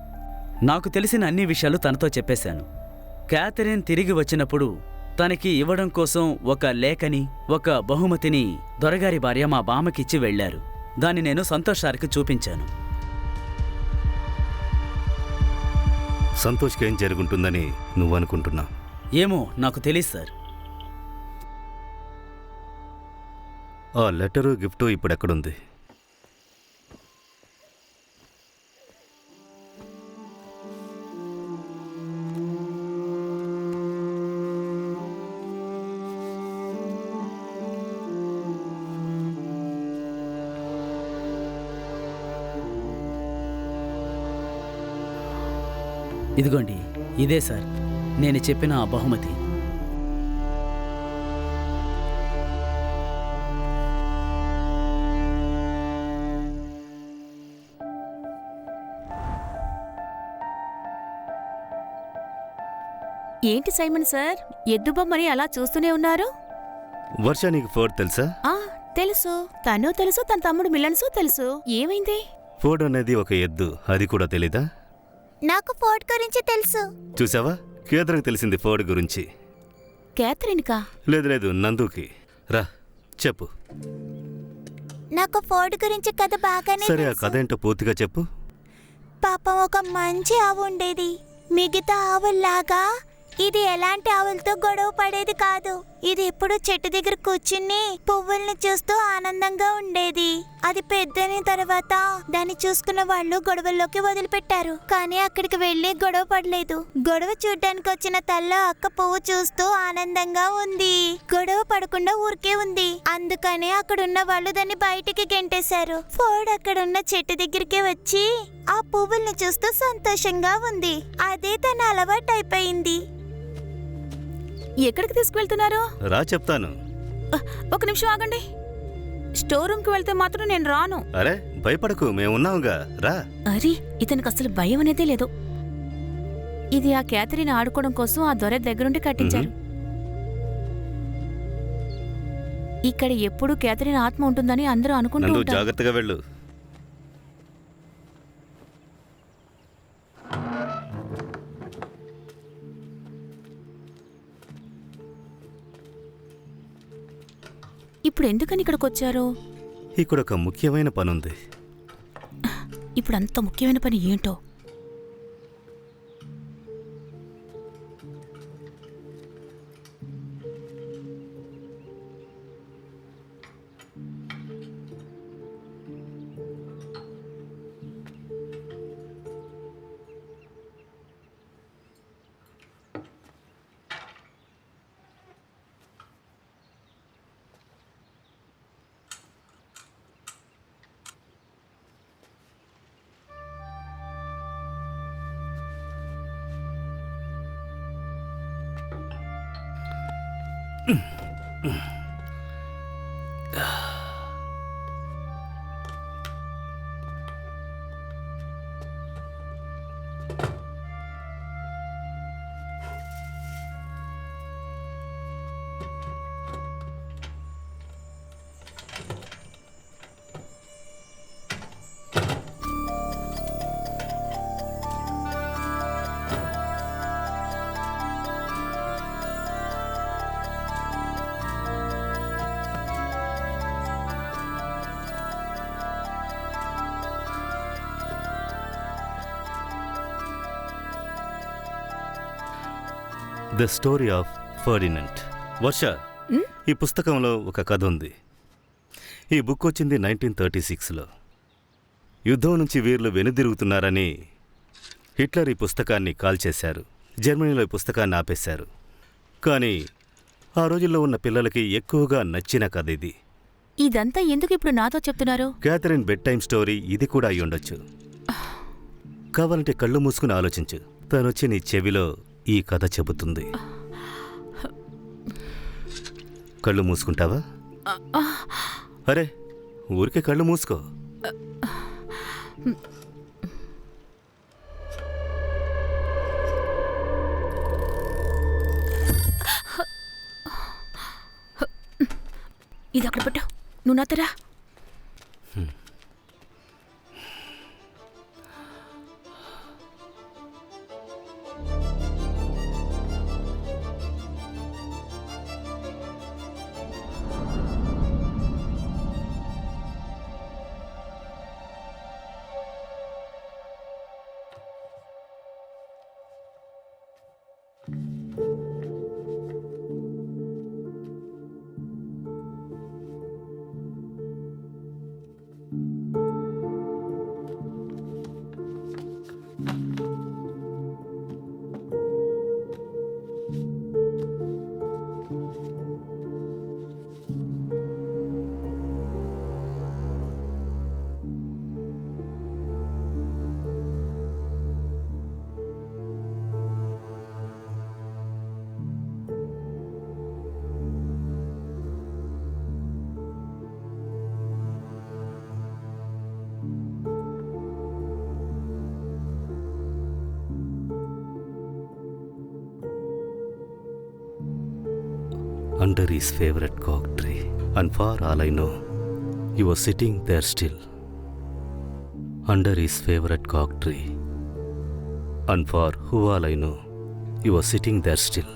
నాకు తెలిసిన అన్ని విషయాలు తనతో చెప్పేశాను. కేథరిన్ తిరిగి వచ్చినప్పుడు తనకి ఇవ్వడం కోసం ఒక లేఖని, ఒక బహుమతిని దొరగారి భార్య మా బామ్మకిచ్చి వెళ్లారు. దాన్ని నేను సంతోష్ సార్కి చూపించాను. సంతోష్కి ఏం జరుగుంటుందని నువ్వనుకుంటున్నావు? ఏమో నాకు తెలియదు సార్. ఆ లెటరు, గిఫ్టు ఇప్పుడెక్కడుంది? ఇదిగోండి, ఇదే సార్ నేను చెప్పిన ఆ బహుమతి. ఏంటి సైమన్ సార్, ఎద్దు బొమ్మని అలా చూస్తూనే ఉన్నారు? వర్ష, నీకు ఫోర్డ్ తెలుసా? తెలుసు. తను తెలుసు, తన తమ్ముడు మిలన్సు తెలుసు. ఏమైంది? ఫోర్డ్ అనేది ఒక ఎద్దు, అది కూడా తెలీదా? నాకు ఫోర్డ్ గురించి తెలుసు. చూసావా, కేథరిన్కి తెలిసింది ఫోర్డ్ గురించి. కేథరిన్కా? లేదు లేదు, నందుకి. రా చెప్పు. నాకు ఫోర్డ్ గురించి కథ బాగానే సరే, ఆ కథ ఏంటో పూర్తిగా చెప్పు. పాపం ఒక మంచి ఆవు ఉండేది. మిగతా ఆవుల్లాగా ఇది ఎలాంటి ఆవులతో గొడవ పడేది కాదు. ఇది ఎప్పుడు చెట్టు దగ్గర కూర్చుని పువ్వుల్ని చూస్తూ ఆనందంగా ఉండేది. అది పెద్దైన తర్వాత దాన్ని చూసుకున్న వాళ్ళు గొడవల్లోకి వదిలిపెట్టారు. కానీ అక్కడికి వెళ్లి గొడవ పడలేదు. గొడవ చూడ్డానికి వచ్చిన తల్ల అక్క పువ్వు చూస్తూ ఆనందంగా ఉంది. గొడవ పడకుండా ఊరికే ఉంది. అందుకని అక్కడున్న వాళ్ళు దాన్ని బయటికి గెంటేశారు. ఫోర్డ్ అక్కడున్న చెట్టు దగ్గరికి వచ్చి ఆ పువ్వుల్ని చూస్తూ సంతోషంగా ఉంది. అదే తన అలవాటు అయిపోయింది. ఎక్కడికి తీసుకువెళ్తున్నారు? రా చెప్తాను. ఒక నిమిషం ఆగండి. స్టోర్ రూమ్ కి వెళ్తే మాత్రం నేను రాను. అరే భయపడకు, మేమున్నాంగా, రా. అరే, ఇతనికి అసలు భయం అనేదే లేదు. ఇది ఆ కేథరిన్ ఆడుకోవడం కోసం ఆ దొర దగ్గరుండి కట్టించారు. ఇక్కడ ఎప్పుడు కేథరిన్ ఆత్మ ఉంటుందని అందరూ అనుకుంటూ నందు, ఉంటారు. జాగ్రత్తగా వెళ్ళు. ఇప్పుడు ఎందుకని ఇక్కడికి వచ్చారు? ఇక్కడ ఒక ముఖ్యమైన పనుంది. ఇప్పుడు అంత ముఖ్యమైన పని ఏంటో? The story of Ferdinand. Varsha, ఈ పుస్తకంలో ఒక కథ ఉంది. ఈ బుక్ వచ్చింది 1936లో. యుద్ధం నుంచి వీరులు వెనుదిరుగుతున్నారని హిట్లర్ ఈ పుస్తకాన్ని కాల్చేశారు. జర్మనీలో ఈ పుస్తకాన్ని ఆపేశారు. కానీ ఆ రోజుల్లో ఉన్న పిల్లలకి ఎక్కువగా నచ్చిన కథ ఇది. ఇదంతా ఎందుకు ఇప్పుడు నాతో చెప్తున్నారు? క్యాథరిన్ బెడ్ టైమ్ స్టోరీ ఇది కూడా అయి ఉండొచ్చు. కావాలంటే కళ్ళు మూసుకుని ఆలోచించు. తనొచ్చి నీ చెవిలో ఈ కథ చెబుతుంది. కళ్ళు మూసుకుంటావా? అరే, ఊరికే కళ్ళు మూసుకో. ఇది అక్కడ పెట్టు. నువ్వు నాతరా. Under his favorite cork tree, and for all I know, you were sitting there still. Under his favorite cork tree, and for who all I know, you were sitting there still.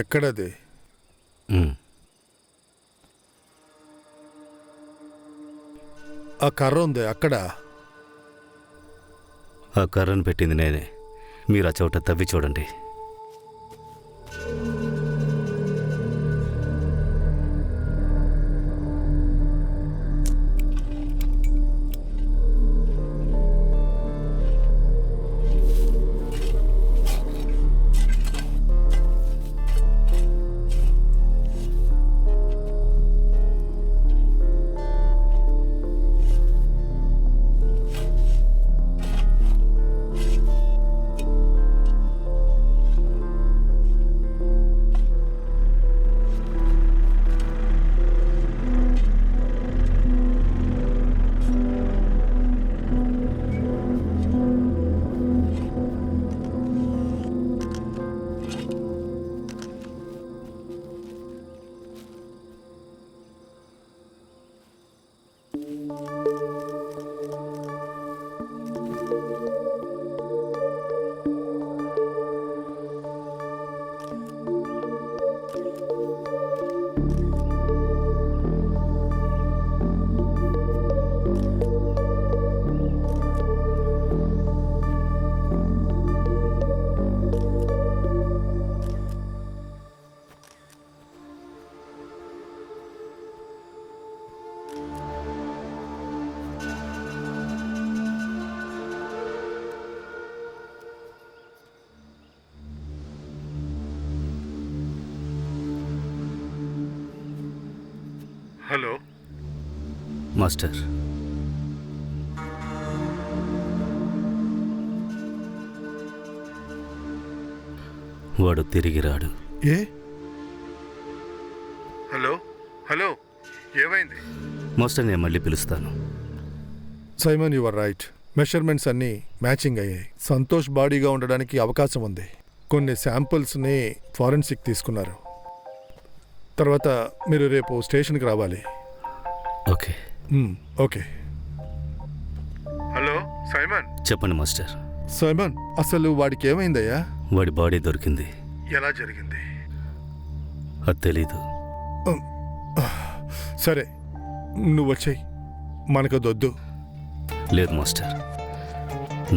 ఎక్కడది? మ్మ్. ఆ కర్ర ఉంది అక్కడ. ఆ కర్రను పెట్టింది నేనే. మీరు ఆ చోట తవ్వి చూడండి. హలో మాస్టర్, వాడు తిరిగి రాడు. ఏ? హలో హలో, ఏమైంది? మాస్టర్, నేను మళ్ళీ పిలుస్తాను. Simon, you are right. Measurements అన్నీ మ్యాచింగ్ అయ్యాయి. సంతోష్ బాడీగా ఉండడానికి అవకాశం ఉంది. కొన్ని శాంపుల్స్ని ఫారెన్సిక్ తీసుకున్నారు. తర్వాత మీరు రేపు స్టేషన్కి రావాలి. ఓకే. ఓకే. Hello Simon. చెప్పండి మాస్టర్. సైమన్, అసలు వాడికి ఏమైందయ్యా? వాడి బాడీ దొరికింది. ఎలా జరిగింది? అది తెలీదు. సరే, నువ్వు వచ్చేయి. మనకదొద్దు. లేదు మాస్టర్,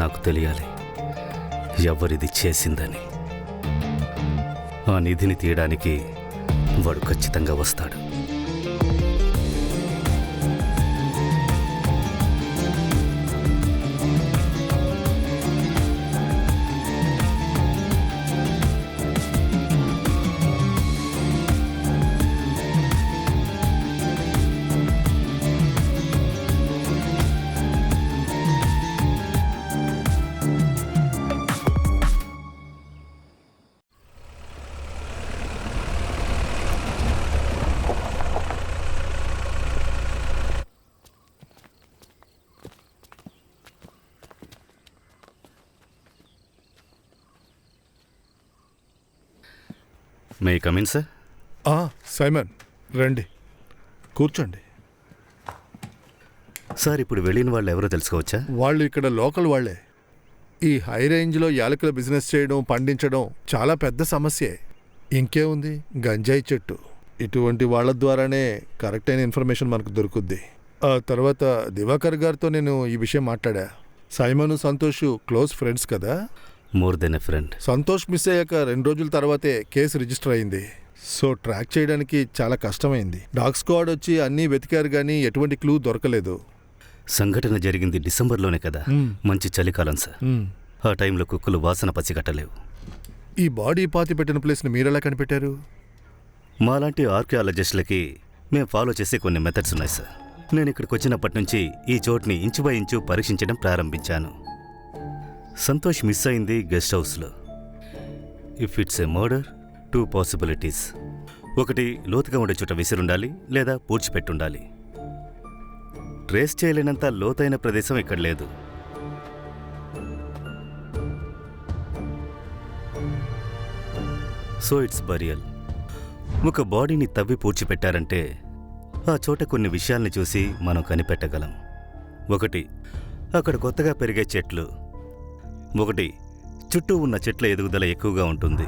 నాకు తెలియాలి ఎవరిది చేసిందని. ఆ నిధిని తీయడానికి వాడు ఖచ్చితంగా వస్తాడు. May come in sir? సైమన్, రండి, కూర్చోండి. సార్, ఇప్పుడు వెళ్ళిన వాళ్ళు ఎవరో తెలుసుకోవచ్చా? వాళ్ళు ఇక్కడ లోకల్ వాళ్లే. ఈ హై రేంజ్లో యాలకుల బిజినెస్ చేయడం, పండించడం చాలా పెద్ద సమస్యే. ఇంకేముంది, గంజాయి చెట్టు. ఇటువంటి వాళ్ళ ద్వారానే కరెక్ట్ అయిన ఇన్ఫర్మేషన్ మనకు దొరుకుద్ది. ఆ తర్వాత దివాకర్ గారితో నేను ఈ విషయం మాట్లాడా. సైమను, సంతోష్ క్లోజ్ ఫ్రెండ్స్ కదా. More than a friend. Santosh miss అయ్యాక 2 రోజుల తర్వాతే కేసు రిజిస్టర్ అయింది. సో ట్రాక్ చేయడానికి చాలా కష్టమైంది. డాగ్ స్క్వాడ్ వచ్చి అన్నీ వెతికారు కానీ ఎటువంటి క్లూ దొరకలేదు. సంఘటన జరిగింది డిసెంబర్లోనే కదా. మంచి చలికాలం సార్. ఆ టైంలో కుక్కలు వాసన పసిగట్టలేవు. ఈ బాడీ పాతి పెట్టిన ప్లేస్ని మీరెలా కనిపెట్టారు? మాలాంటి ఆర్కియాలజిస్టులకి మేము ఫాలో చేసే కొన్ని మెథడ్స్ ఉన్నాయి సార్. నేను ఇక్కడికి వచ్చినప్పటి నుంచి ఈ చోటుని ఇంచు బై ఇంచు పరీక్షించడం ప్రారంభించాను. సంతోష్ మిస్ అయింది గెస్ట్ హౌస్లో. If it's a murder, 2 possibilities. ఒకటి, లోతుగా ఉండే చోట విసిరుండాలి, లేదా పూడ్చిపెట్టుండాలి. ట్రేస్ చేయలేనంత లోతైన ప్రదేశం ఇక్కడ లేదు. So it's burial. ఒక బాడీని తవ్వి పూడ్చిపెట్టారంటే ఆ చోట కొన్ని విషయాల్ని చూసి మనం కనిపెట్టగలం. ఒకటి, అక్కడ కొత్తగా పెరిగే చెట్లు. ఒకటి, చుట్టూ ఉన్న చెట్ల ఎదుగుదల ఎక్కువగా ఉంటుంది.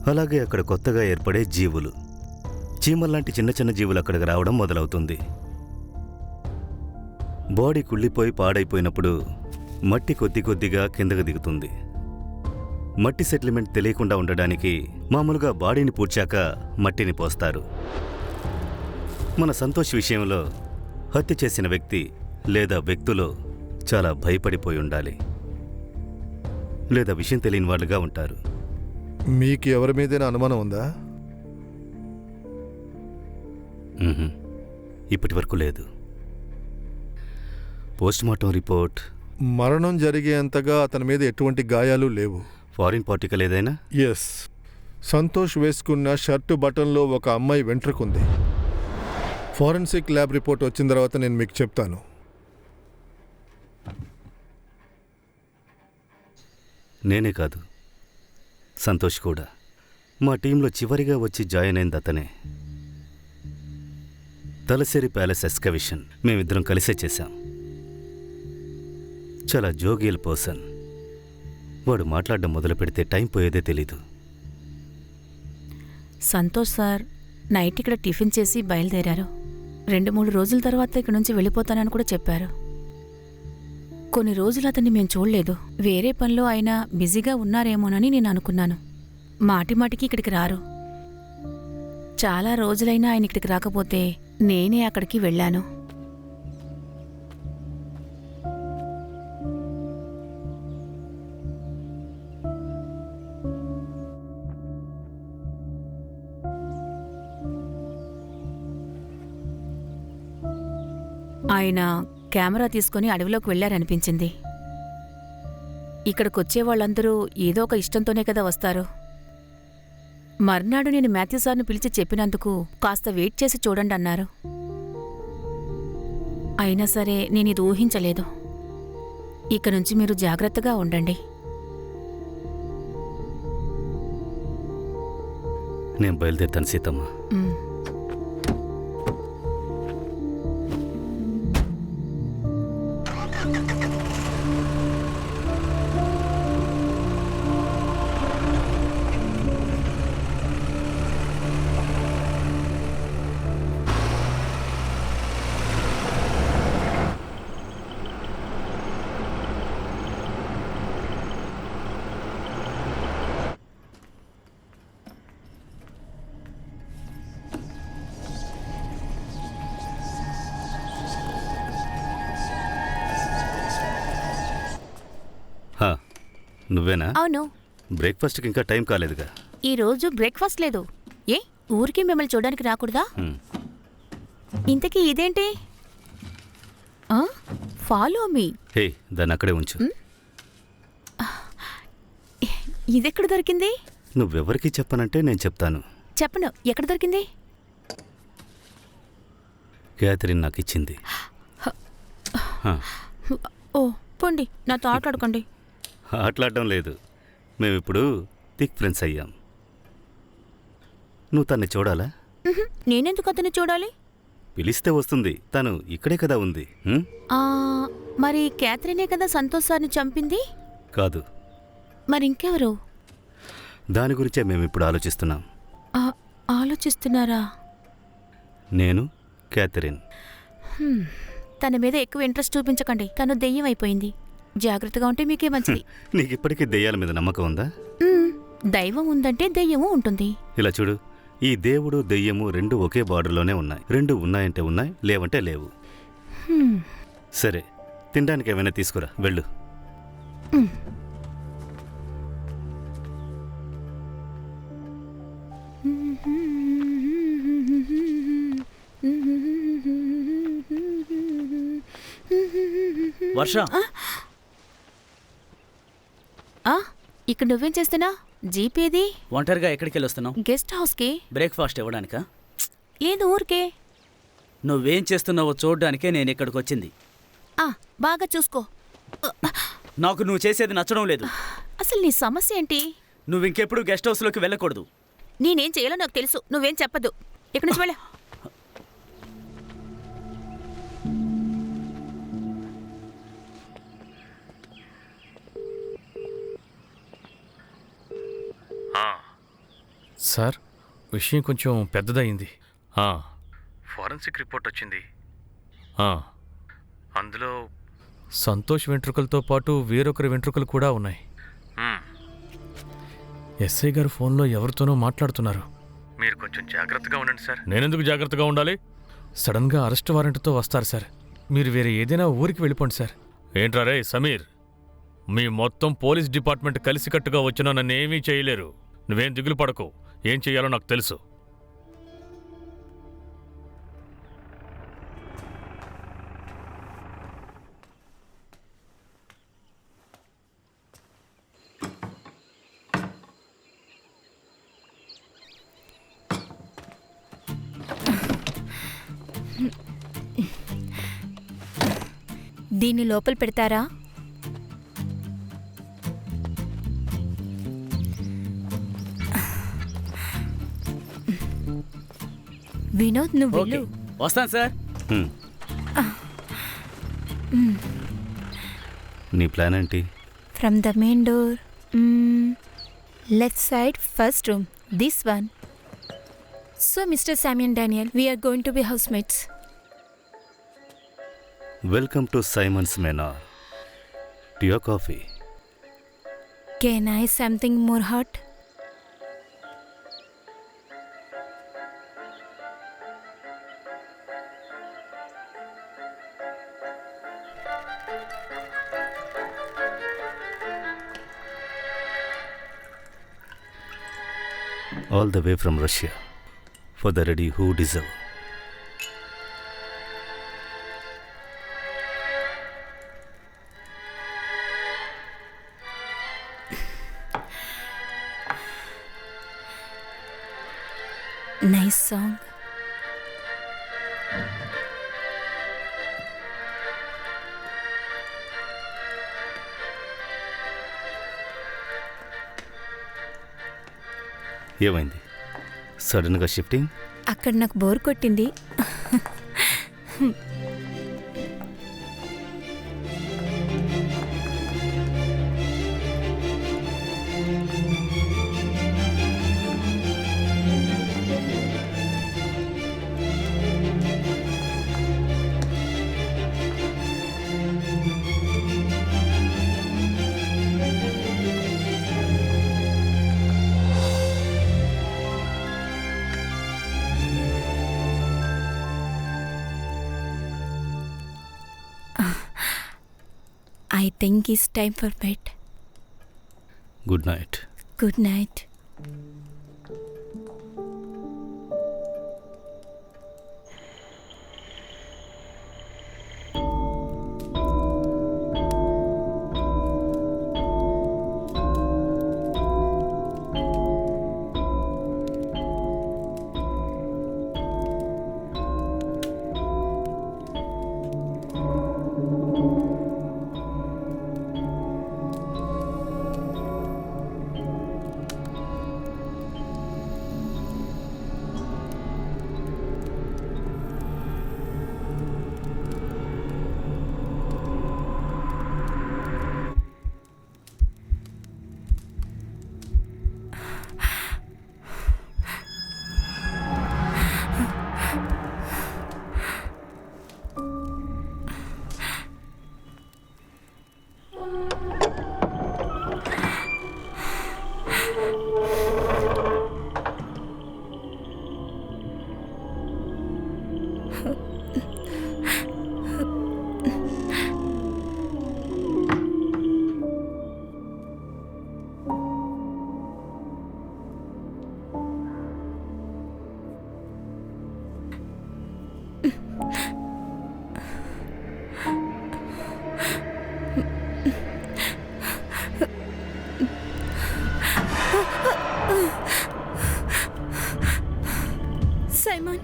అలాగే అక్కడ కొత్తగా ఏర్పడే జీవులు, చీమల్లాంటి చిన్న చిన్న జీవులు అక్కడికి రావడం మొదలవుతుంది. బాడీ కుళ్ళిపోయి పాడైపోయినప్పుడు మట్టి కొద్ది కొద్దిగా కిందకు దిగుతుంది. మట్టి సెటిల్మెంట్ తెలియకుండా ఉండడానికి మామూలుగా బాడీని పూడ్చాక మట్టిని పోస్తారు. మన సంతోష్ విషయంలో హత్య చేసిన వ్యక్తి లేదా వ్యక్తులు చాలా భయపడిపోయి ఉండాలి, లేదా విషయం తెలియని వాళ్ళుగా ఉంటారు. మీకు ఎవరి మీదైనా అనుమానం ఉందా? ఇప్పటి వరకు లేదు. పోస్ట్మార్టం రిపోర్ట్ మరణం జరిగేంతగా అతని మీద ఎటువంటి గాయాలు లేవు. ఫారిన్ పార్టికల్ ఏదైనా? ఎస్, సంతోష్ వేసుకున్న షర్టు బటన్లో ఒక అమ్మాయి వెంట్రుకుంది. ఫారెన్సిక్ ల్యాబ్ రిపోర్ట్ వచ్చిన తర్వాత నేను మీకు చెప్తాను. నేనే కాదు, సంతోష్ కూడా. మా టీంలో చివరిగా వచ్చి జాయిన్ అయింది అతనే. తలసేరి ప్యాలెస్ ఎక్స్కవిషన్ మేమిద్దరం కలిసే చేశాం. చాలా జోగియల్ పర్సన్. వాడు మాట్లాడడం మొదలు పెడితే టైం పోయేదే తెలీదు. సంతోష్ సార్ నైట్ ఇక్కడ టిఫిన్ చేసి బయలుదేరారు. 2-3 రోజుల తర్వాత ఇక్కడ నుంచి వెళ్ళిపోతానని కూడా చెప్పారు. కొన్ని రోజులు అతన్ని మేము చూడలేదు. వేరే పనిలో అయినా బిజీగా ఉన్నారేమోనని నేను అనుకున్నాను. మాటిమాటికి ఇక్కడికి రారు. చాలా రోజులైనా ఆయన ఇక్కడికి రాకపోతే నేనే అక్కడికి వెళ్ళాను. ఆయన కెమెరా తీసుకుని అడవిలోకి వెళ్లారనిపించింది. ఇక్కడికొచ్చే వాళ్ళందరూ ఏదో ఒక ఇష్టంతోనే కదా వస్తారు. మర్నాడు నేను మాథ్యూ సార్ను పిలిచి చెప్పినందుకు కాస్త వెయిట్ చేసి చూడండి అన్నారు. అయినా సరే నేను ఇది ఊహించలేదు. ఇక నుంచి మీరు జాగ్రత్తగా ఉండండి. నేను బయలుదేరుతాను సీతమ్మ. నువ్వేనా? అవును. బ్రేక్ఫాస్ట్కి ఇంకా టైం కాలేదుగా. ఈరోజు బ్రేక్ఫాస్ట్ లేదు. ఏ ఊరికి మిమ్మల్ని చూడడానికి రాకూడదా? ఇంతకీ ఇదేంటి? Follow me. హే, దాన్ని అక్కడే ఉంచు. ఇదెక్కడ దొరికింది? నువ్వెవరికి చెప్పనంటే నేను చెప్తాను. చెప్పను. ఎక్కడ దొరికింది? క్యాథరిన్ నాకు ఇచ్చింది. ఓ పోండి, నాతో ఆటలాడుకోండి. ఆటలాడడం లేదు, మేమిప్పుడు థిక్ ఫ్రెండ్స్ అయ్యాం. నువ్వు తన్ని చూడాలా? నేనెందుకు అతన్ని చూడాలి? పిలిస్తే వస్తుంది. తను ఇక్కడే కదా ఉంది. మరి క్యాథరినే కదా సంతోష్ సార్ని చంపింది? కాదు. మరి ఇంకెవరు? దాని గురించే మేమిప్పుడు ఆలోచిస్తున్నాం. ఆలోచిస్తున్నారా? నేను, క్యాథరిన్. తన మీద ఎక్కువ ఇంట్రెస్ట్ చూపించకండి. తను దెయ్యం అయిపోయింది. జాగ్రత్తగా ఉంటే మీకే మంచిది. నీకిప్పటికీ దెయ్యాల మీద నమ్మకం ఉందా? దైవం ఉందంటే దెయ్యము ఉంటుంది. ఇలా చూడు, ఈ దేవుడు దెయ్యము రెండు ఒకే బార్డర్లోనే ఉన్నాయి. రెండు ఉన్నాయంటే ఉన్నాయి, లేవంటే లేవు. సరే, తినడానికి ఏమైనా తీసుకురా, వెళ్ళు. వర్ష, ఇక్కడ నువ్వేం చేస్తున్నా? జీపేది? ఒంటరిగా ఎక్కడికి వెళ్ళొస్తున్నావు? గెస్ట్ హౌస్కి. బ్రేక్ఫాస్ట్ ఇవ్వడానికా? లేదు, ఊరికే. నువ్వేం చేస్తున్నావో చూడ్డానికే నేను ఇక్కడికి వచ్చింది. బాగా చూసుకో. నాకు నువ్వు చేసేది నచ్చడం లేదు. అసలు నీ సమస్య ఏంటి? నువ్వు ఇంకెప్పుడు గెస్ట్ హౌస్లోకి వెళ్ళకూడదు. నేనేం చేయాలో నాకు తెలుసు. నువ్వేం చెప్పదు. ఇక్కడి నుంచి వెళ్ళా. సార్ విషయం కొంచెం పెద్దదయింది. ఫారెన్సిక్ రిపోర్ట్ వచ్చింది. అందులో సంతోష్ వెంట్రుకలతో పాటు వేరొకరి వెంట్రుకలు కూడా ఉన్నాయి. ఎస్ఐ గారు ఫోన్లో ఎవరితోనో మాట్లాడుతున్నారు. మీరు కొంచెం జాగ్రత్తగా ఉండండి సార్. నేనెందుకు జాగ్రత్తగా ఉండాలి? సడన్గా అరెస్ట్ వారెంట్తో వస్తారు సార్. మీరు వేరే ఏదైనా ఊరికి వెళ్ళిపోండి సార్. ఏంట్రా రే సమీర్, మీ మొత్తం పోలీస్ డిపార్ట్మెంట్ కలిసికట్టుగా వచ్చినా నన్ను ఏమీ చేయలేరు. నువ్వేం దిగులు పడకు. ఏం చెయ్యాలో నాకు తెలుసు. దీన్ని లోపల పెడతారా? వినోద్ నువ్వు ఓకే వెళ్ళు. వస్తాను సార్. నీ ప్లాన్ ఏంటి? From the main door, left side, first room, this one. So mister Sammy and Daniel, we are going to be housemates. Welcome to Simons మెనార్. To your coffee. Can I something more hot? All the way from Russia for the ready who deserve. Nice song. ఏమైంది సడన్గా shifting? అక్కడ నాకు bore కొట్టింది. I think it's time for bed. Good night. Good night. Simon.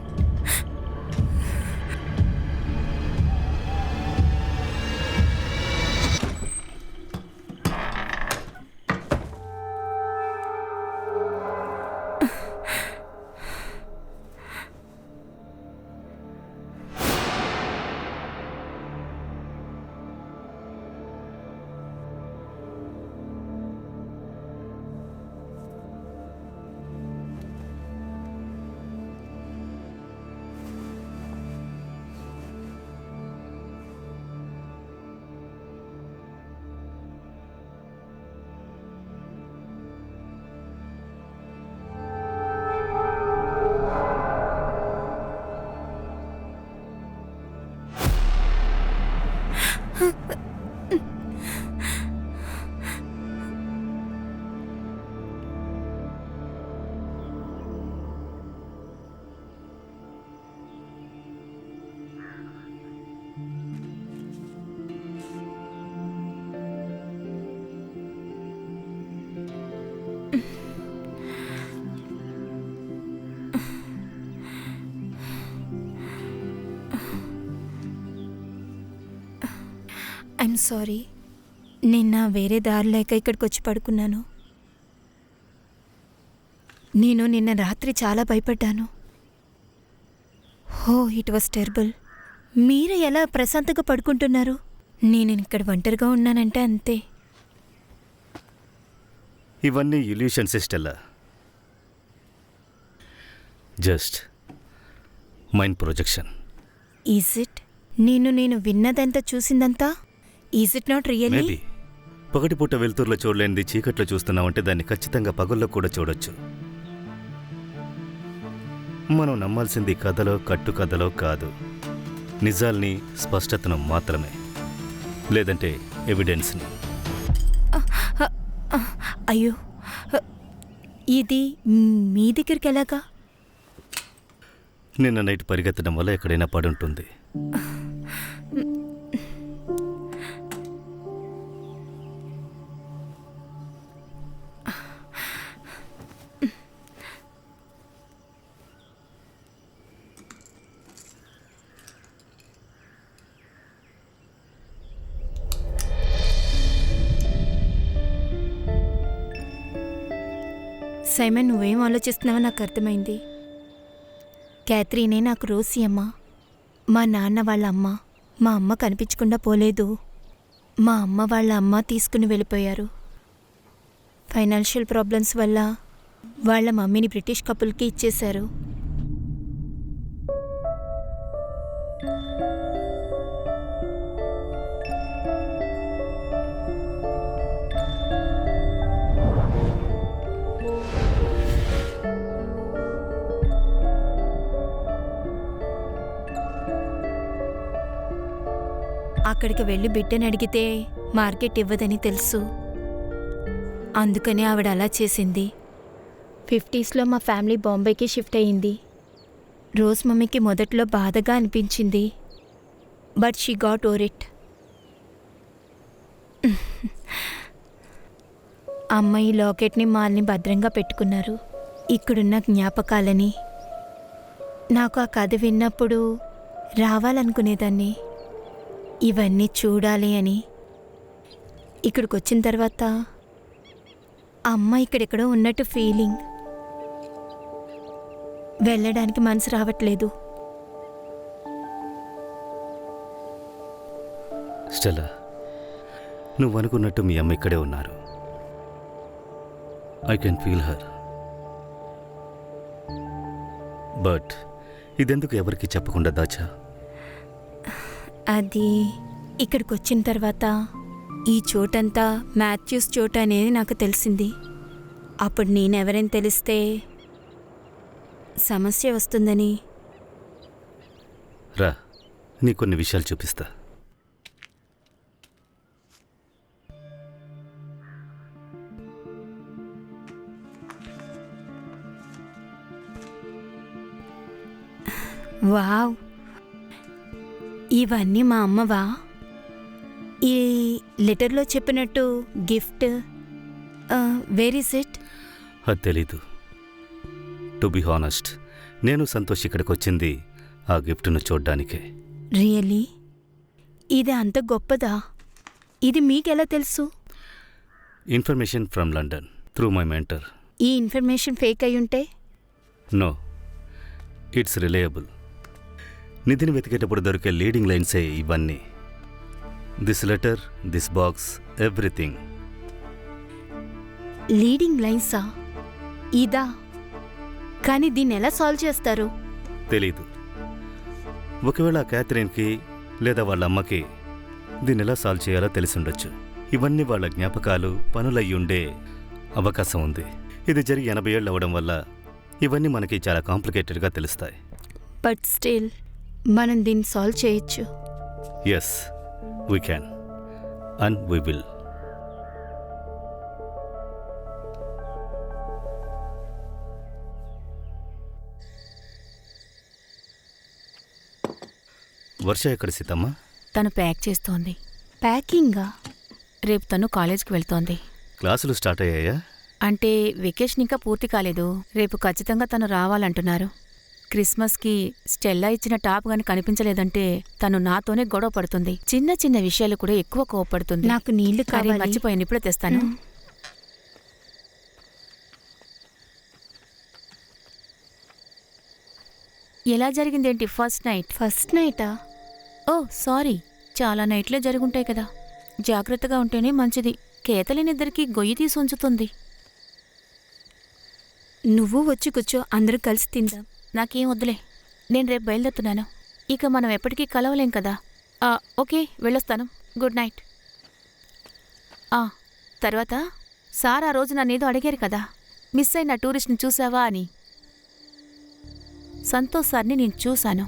I'm sorry. నిన్న వేరే దారి లేక ఇక్కడికి వచ్చి పడుకున్నాను. నేను నిన్న రాత్రి చాలా భయపడ్డాను. హో, ఇట్ వాస్ టెర్బుల్. మీరు ఎలా ప్రశాంతంగా పడుకుంటున్నారు? నేను ఇక్కడ ఒంటరిగా ఉన్నానంటే అంతే. ఇవన్నీ ఇల్యూషన్ సిస్టెల్లా, just mind projection. Is it? నేను విన్నదంతా చూసిందంతా is it not really? Maybe పగటిపూట వెలుతురులో చూడలేనిది చీకట్లో చూస్తున్నామంటే దాన్ని ఖచ్చితంగా పగల్లో కూడా చూడొచ్చు. మనం నమ్మాల్సింది కథలో కట్టుకథలో కాదు, నిజాల్ని, స్పష్టతను మాత్రమే, లేదంటే ఎవిడెన్స్ని. అయ్యో, ఇది మీ దగ్గరికి ఎలాగా? నిన్న నైట్ పరిగెత్తడం వల్ల ఎక్కడైనా పడుంటుంది. సైమన్, నువ్వేం ఆలోచిస్తున్నావో నాకు అర్థమైంది. క్యాథరీనే నాకు రోసి అమ్మ, మా నాన్న వాళ్ళ అమ్మ. మా అమ్మ కనిపించకుండా పోలేదు. మా అమ్మ వాళ్ళ అమ్మ తీసుకుని వెళ్ళిపోయారు. ఫైనాన్షియల్ ప్రాబ్లమ్స్ వల్ల వాళ్ళ మమ్మీని బ్రిటిష్ కపుల్కి ఇచ్చేశారు. అక్కడికి వెళ్ళి బిడ్డని అడిగితే మార్కెట్ ఇవ్వదని తెలుసు. అందుకని ఆవిడ అలా చేసింది. 50స్లో మా ఫ్యామిలీ బాంబేకి షిఫ్ట్ అయ్యింది. రోజ్ మమ్మీకి మొదట్లో బాధగా అనిపించింది, but she got over it. అమ్మ ఈ లాకెట్ని మాల్ని భద్రంగా పెట్టుకున్నారు, ఇక్కడున్న జ్ఞాపకాలని. నాకు ఆ కథ విన్నప్పుడు రావాలనుకునేదాన్ని, ఇవన్నీ చూడాలి అని. ఇక్కడికి వచ్చిన తర్వాత అమ్మ ఇక్కడెక్కడో ఉన్నట్టు ఫీలింగ్. వెళ్ళడానికి మనసు రావట్లేదు. స్టెల్లా, నువ్వు అనుకున్నట్టు మీ అమ్మ ఇక్కడే ఉన్నారు. I can feel her. But ఇదెందుకు ఎవరికి చెప్పకుండా దాచా? అది ఇక్కడికి వచ్చిన తర్వాత ఈ చోటంతా మాథ్యూస్ చోట అనేది నాకు తెలిసింది. అప్పుడు నేనెవరైనా తెలిస్తే సమస్య వస్తుందని. రా, నీ కొన్ని విషయాలు చూపిస్తా. వావ్, ఇవన్నీ మా అమ్మవా? ఈ లెటర్లో చెప్పినట్టు గిఫ్ట్ వేర్ ఈస్ ఇట్? అది తెలీదు. టు బి హానెస్ట్, నేను సంతోష్ ఇక్కడికి వచ్చింది ఆ గిఫ్ట్ను చూడ్డానికే. రియలీ? ఇది అంత గొప్పదా? ఇది మీకెలా తెలుసు? Information from London through my mentor. ఈ ఇన్ఫర్మేషన్ ఫేక్ అయి ఉంటే? No, it's reliable. నిధిని వెతికేటప్పుడు దొరికే లీడింగ్ లైన్సే ఇవన్నీ. This letter, this box, everything. Leading లైన్సా? ఇదా? కానీ దీన్ని ఎలా సాల్వ్ చేస్తారు? తెలీదు. ఒకవేళ క్యాథరిన్కి లేదా వాళ్ళ అమ్మకి దీన్ని ఎలా సాల్వ్ చేయాలో తెలిసుండొచ్చు. ఇవన్నీ వాళ్ళ జ్ఞాపకాలు, పనులయ్యుండే అవకాశం ఉంది. ఇది జరిగి 80 ఏళ్ళు అవ్వడం వల్ల ఇవన్నీ మనకి చాలా కాంప్లికేటెడ్గా తెలుస్తాయి. బట్ స్టిల్ మనం దీన్ని సాల్వ్ చేయొచ్చు. Yes, we can and we will. Varsha ఎక్కడ సీతమ్మ? తను ప్యాక్ చేస్తోంది. ప్యాకింగా? రేపు తను కాలేజ్కి వెళ్తోంది. క్లాసులు స్టార్ట్ అయ్యాయా? అంటే వెకేషన్ ఇంకా పూర్తి కాలేదు. రేపు ఖచ్చితంగా తను రావాలంటున్నారు. క్రిస్మస్కి స్టెల్లా ఇచ్చిన టాప్ గాని కనిపించలేదంటే తను నాతోనే గొడవ పడుతుంది. చిన్న చిన్న విషయాలు కూడా ఎక్కువ కోపడుతుంది. నాకు నీళ్లు కర్రీ కావాలి. మర్చిపోయాను, ఇప్పుడే తెస్తాను. ఎలా జరిగిందేంటి ఫస్ట్ నైట్? ఫస్ట్ నైటా? ఓ సారీ, చాలా నైట్లే జరుగుంటాయి కదా. జాగ్రత్తగా ఉంటేనే మంచిది. కేతలినిద్దరికీ గొయ్యి తీసి ఉంచుతుంది. నువ్వు వచ్చి కూర్చో, అందరూ కలిసి తిందాం. నాకేం వద్దులే, నేను రేపు బయలుదేరుతున్నాను. ఇక మనం ఎప్పటికీ కలవలేం కదా. ఓకే, వెళ్ళొస్తాను. Good night. తర్వాత సార్ ఆ రోజు నన్నేదో అడిగారు కదా, మిస్ అయిన టూరిస్ట్ని చూసావా అని. సంతోష్ సార్ని నేను చూశాను.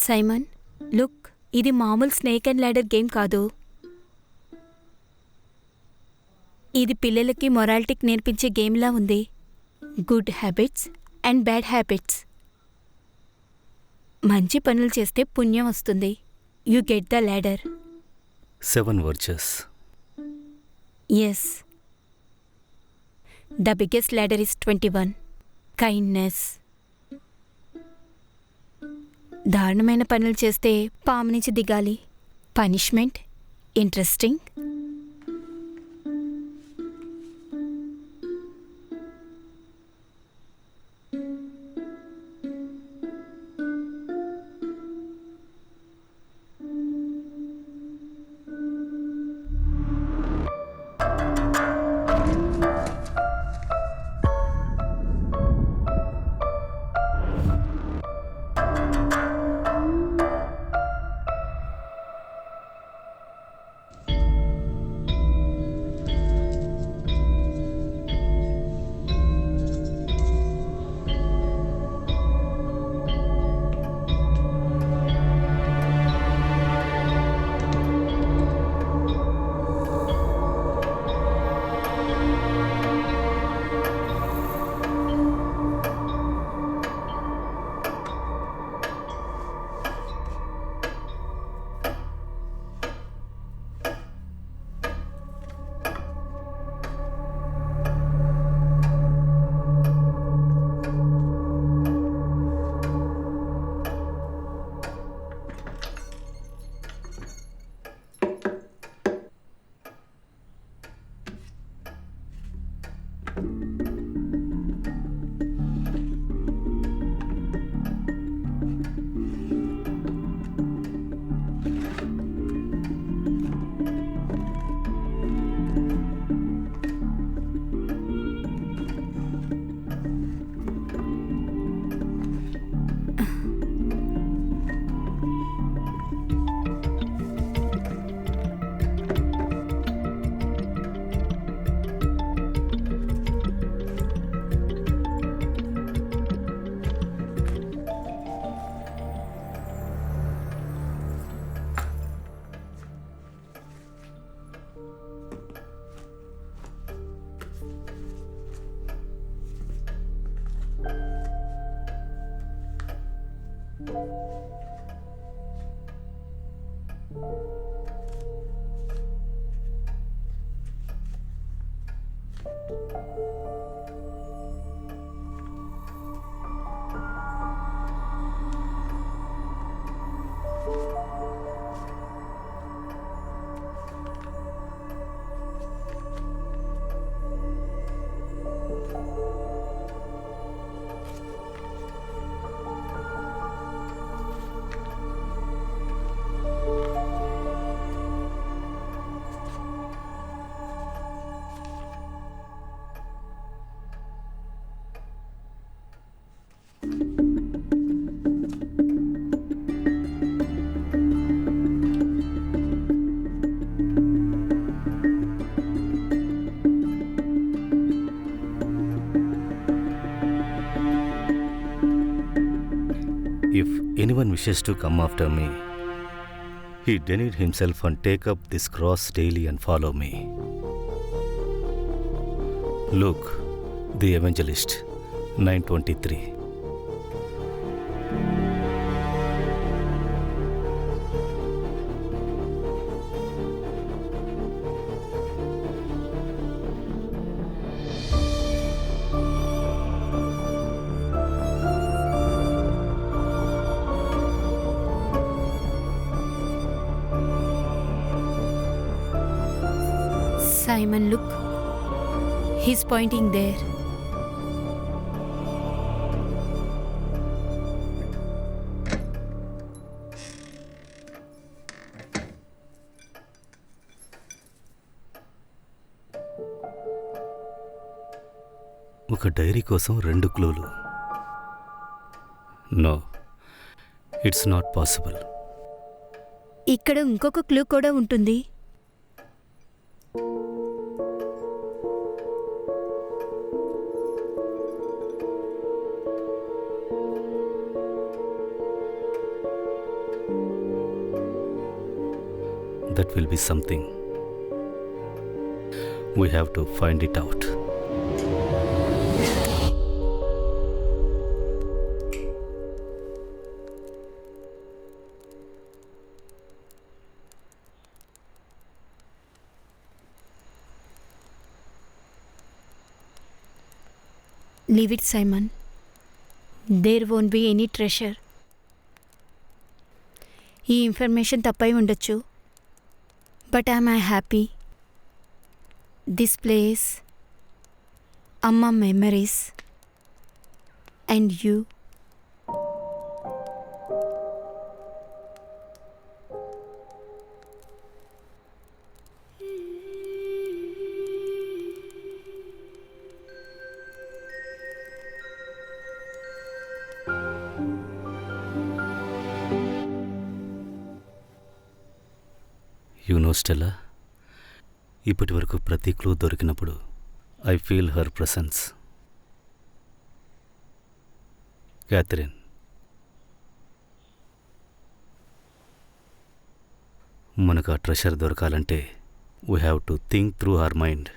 సైమన్, లుక్, ఇది మామూలు స్నేక్ అండ్ ల్యాడర్ గేమ్ కాదు. ఇది పిల్లలకి మొరాలిటీకి నేర్పించే గేమ్లా ఉంది. Good habits and bad habits. మంచి పనులు చేస్తే పుణ్యం వస్తుంది. You get the ladder. 7 virtues. Yes. The biggest ladder is 21. Kindness. దారుణమైన పనులు చేస్తే పాము నుంచి దిగాలి. Punishment interesting. If anyone wishes to come after me, he denied himself and take up this cross daily and follow me. Luke, the Evangelist, 9:23. Simon, look. He's pointing there. ఒక diary కోసం 2 క్లూలు. No, it's not possible. ఇక్కడ ఇంకొక clue కూడా ఉంటుంది. That will be something. We have to find it out. Leave it, Simon. There won't be any treasure. ఈ information తప్పై ఉండొచ్చు. But I'm happy. This place, అమ్మ memories and you. You know Stella, ఇప్పటి వరకు ప్రతి clue దొరికినప్పుడు I feel her presence. Catherine, మనకు ఆ ట్రెషర్ దొరకాలంటే we have to think through her mind.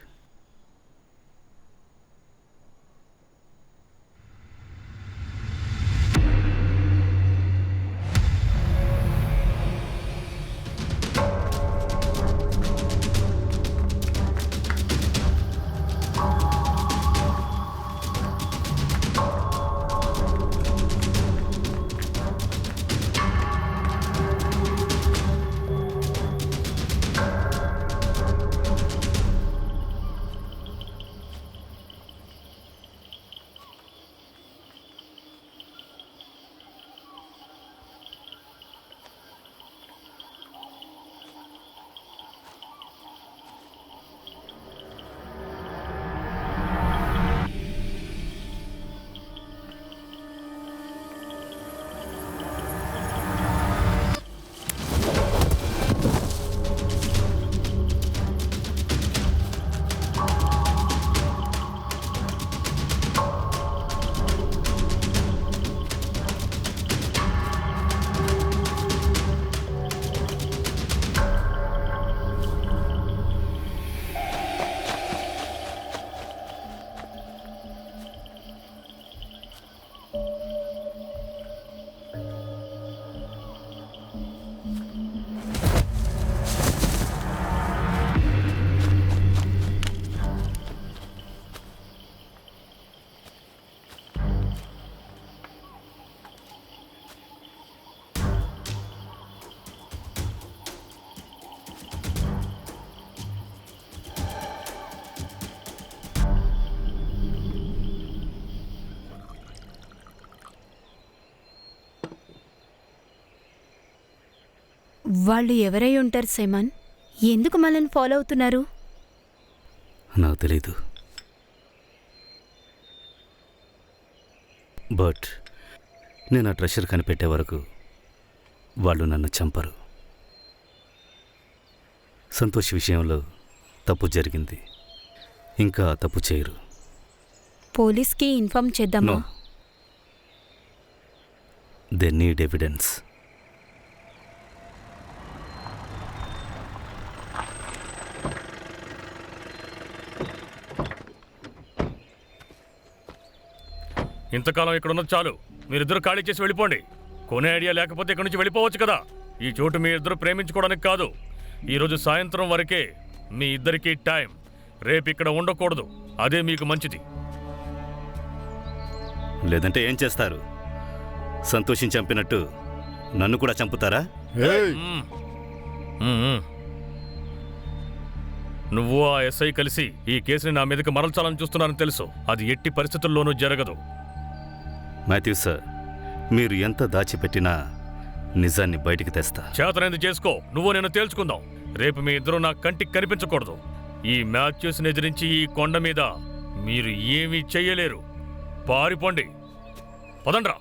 వాళ్ళు ఎవరై ఉంటారు సైమన్? ఎందుకు మనల్ని ఫాలో అవుతున్నారు? నాకు తెలీదు, బట్ నేను ఆ ట్రెషర్ కనిపెట్టే వరకు వాళ్ళు నన్ను చంపరు. సంతోష్ విషయంలో తప్పు జరిగింది, ఇంకా తప్పు చేయరు. పోలీస్కి ఇన్ఫార్మ్ చేద్దామా? They need evidence. ఇంతకాలం ఇక్కడ ఉన్నది చాలు. మీరిద్దరు ఖాళీ చేసి వెళ్ళిపోండి. కొనే ఐడియా లేకపోతే ఇక్కడి నుంచి వెళ్ళిపోవచ్చు కదా. ఈ చోటు మీ ఇద్దరు ప్రేమించుకోవడానికి కాదు. ఈరోజు సాయంత్రం వరకే మీ ఇద్దరికీ టైం. రేపు ఇక్కడ ఉండకూడదు, అదే మీకు మంచిది. లేదంటే ఏం చేస్తారు? సంతోషిని చంపినట్టు నన్ను కూడా చంపుతారా? నువ్వు ఆ ఎస్ఐ కలిసి ఈ కేసుని నా మీదకి మరల్చాలని చూస్తున్నారని తెలుసు. అది ఎట్టి పరిస్థితుల్లోనూ జరగదు. మాథ్యూ సార్, మీరు ఎంత దాచిపెట్టినా నిజాన్ని బయటికి తెస్తా. చేతనైంది చేసుకో. నువ్వు నేను తేల్చుకుందాం. రేపు మీ ఇద్దరు నా కంటికి కనిపించకూడదు. ఈ మాథ్యూస్ని ఎదిరించి ఈ కొండ మీద మీరు ఏమీ చెయ్యలేరు. పారిపోండి. పదండ్రా.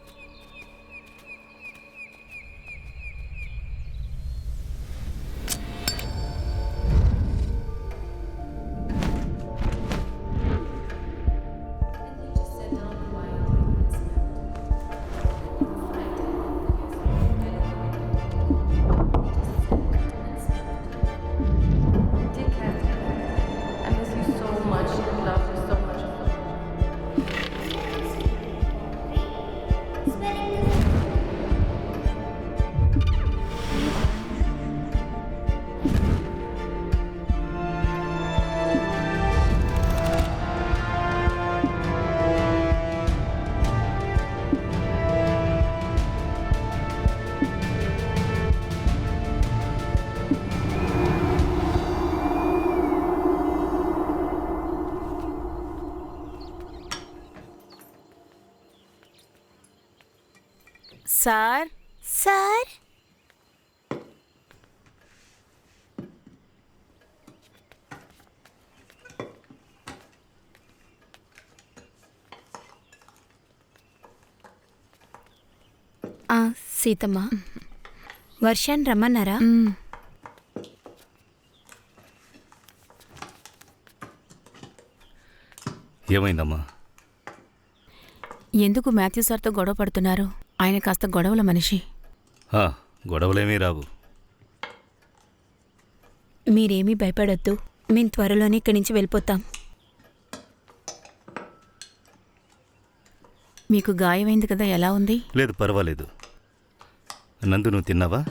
I miss you so much. I love you so much. Sir, sir Seethamma, వర్షాన్ని రమ్మన్నారా? ఏమైందమ్మా? ఎందుకు మాథ్యూ సార్తో గొడవ పడుతున్నారు? ఆయన కాస్త గొడవల మనిషి. గొడవలేమీ రావు. మీరేమీ భయపడొద్దు. మేము త్వరలోనే ఇక్కడి నుంచి వెళ్ళిపోతాం. మీకు గాయమైంది కదా, ఎలా ఉంది? లేదు, పర్వాలేదు. నందు, నువ్వు తిన్నావా?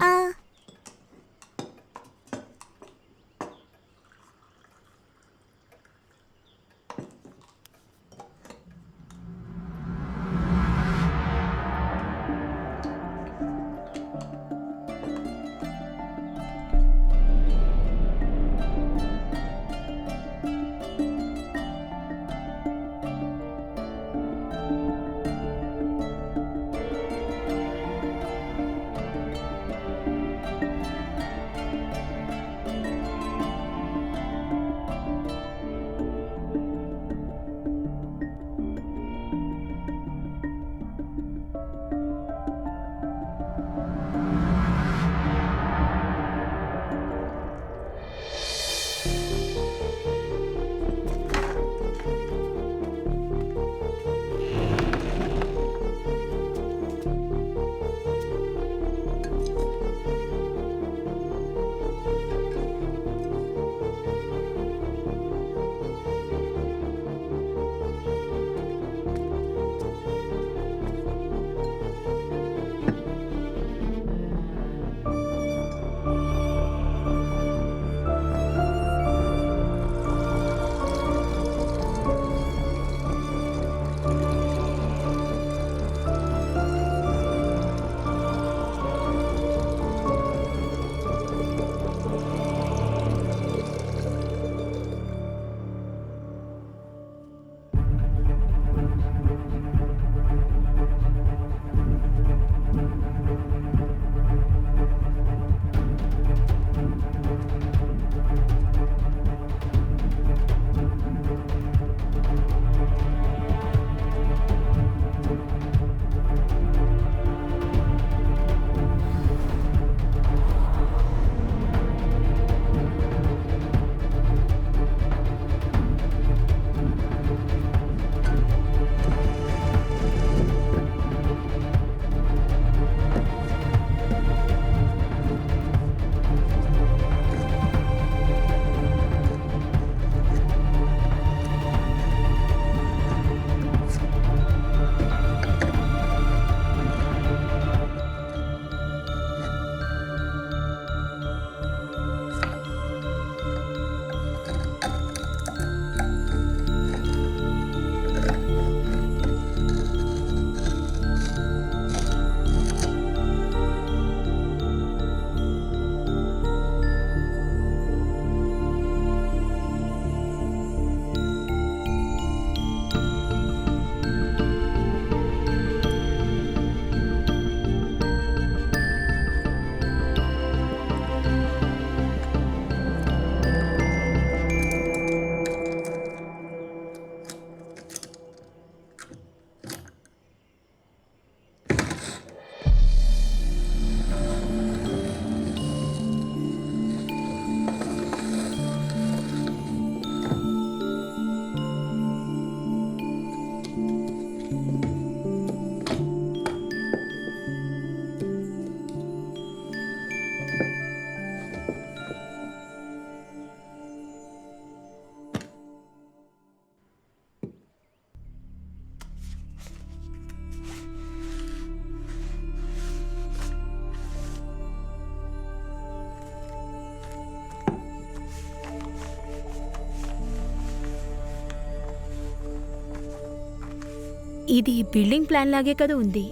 ఇది బిల్డింగ్ ప్లాన్ లాగే కదా ఉంది.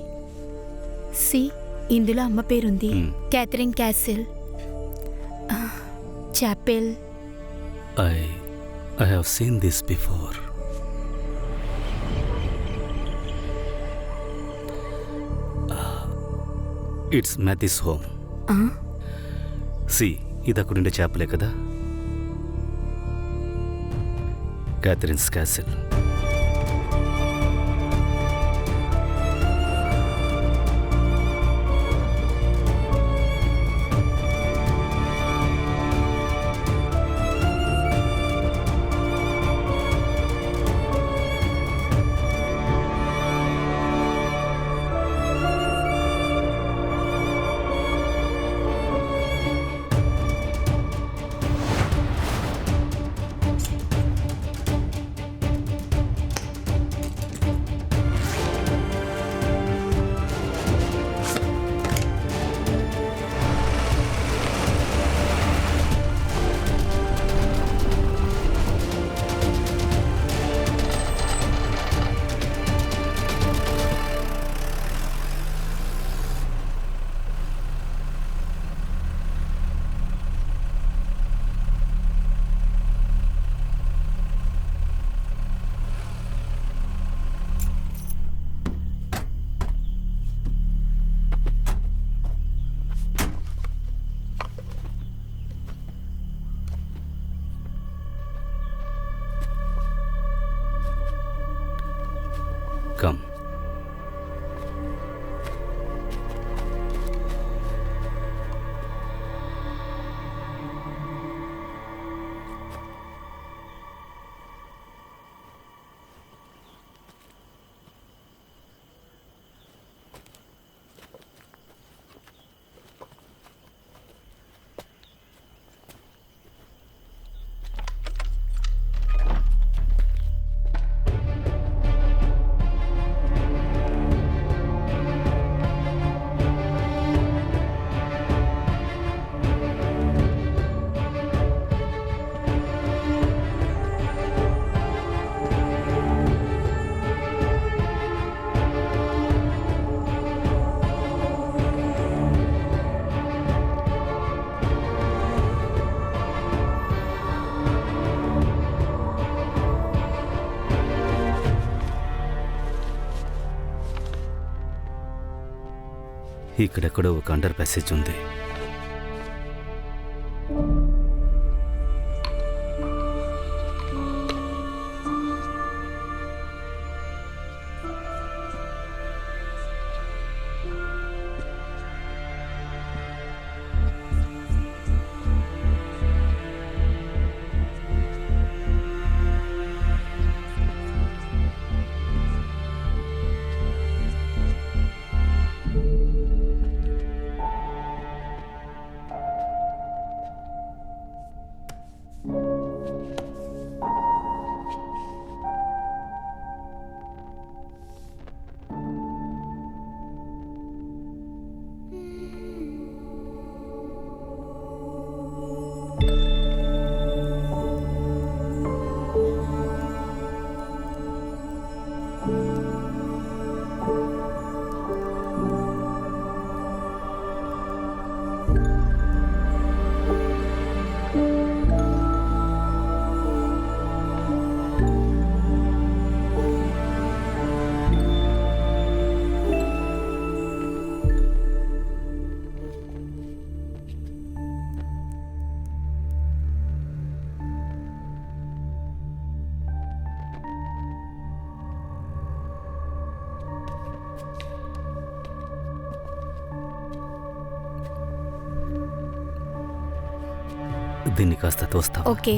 సి, ఇందులో అమ్మ పేరుంది, Catherine castle, chapel. I have seen this before. It's Matthew's home. See, ఇది అక్కడుండే చాపలే కదా, క్యాథరిన్స్ క్యాసిల్. Come. ఇక్కడెక్కడో ఒక అండర్ ప్యాసేజ్ ఉంది. దీన్ని కాస్త తోస్తావా? ఓకే.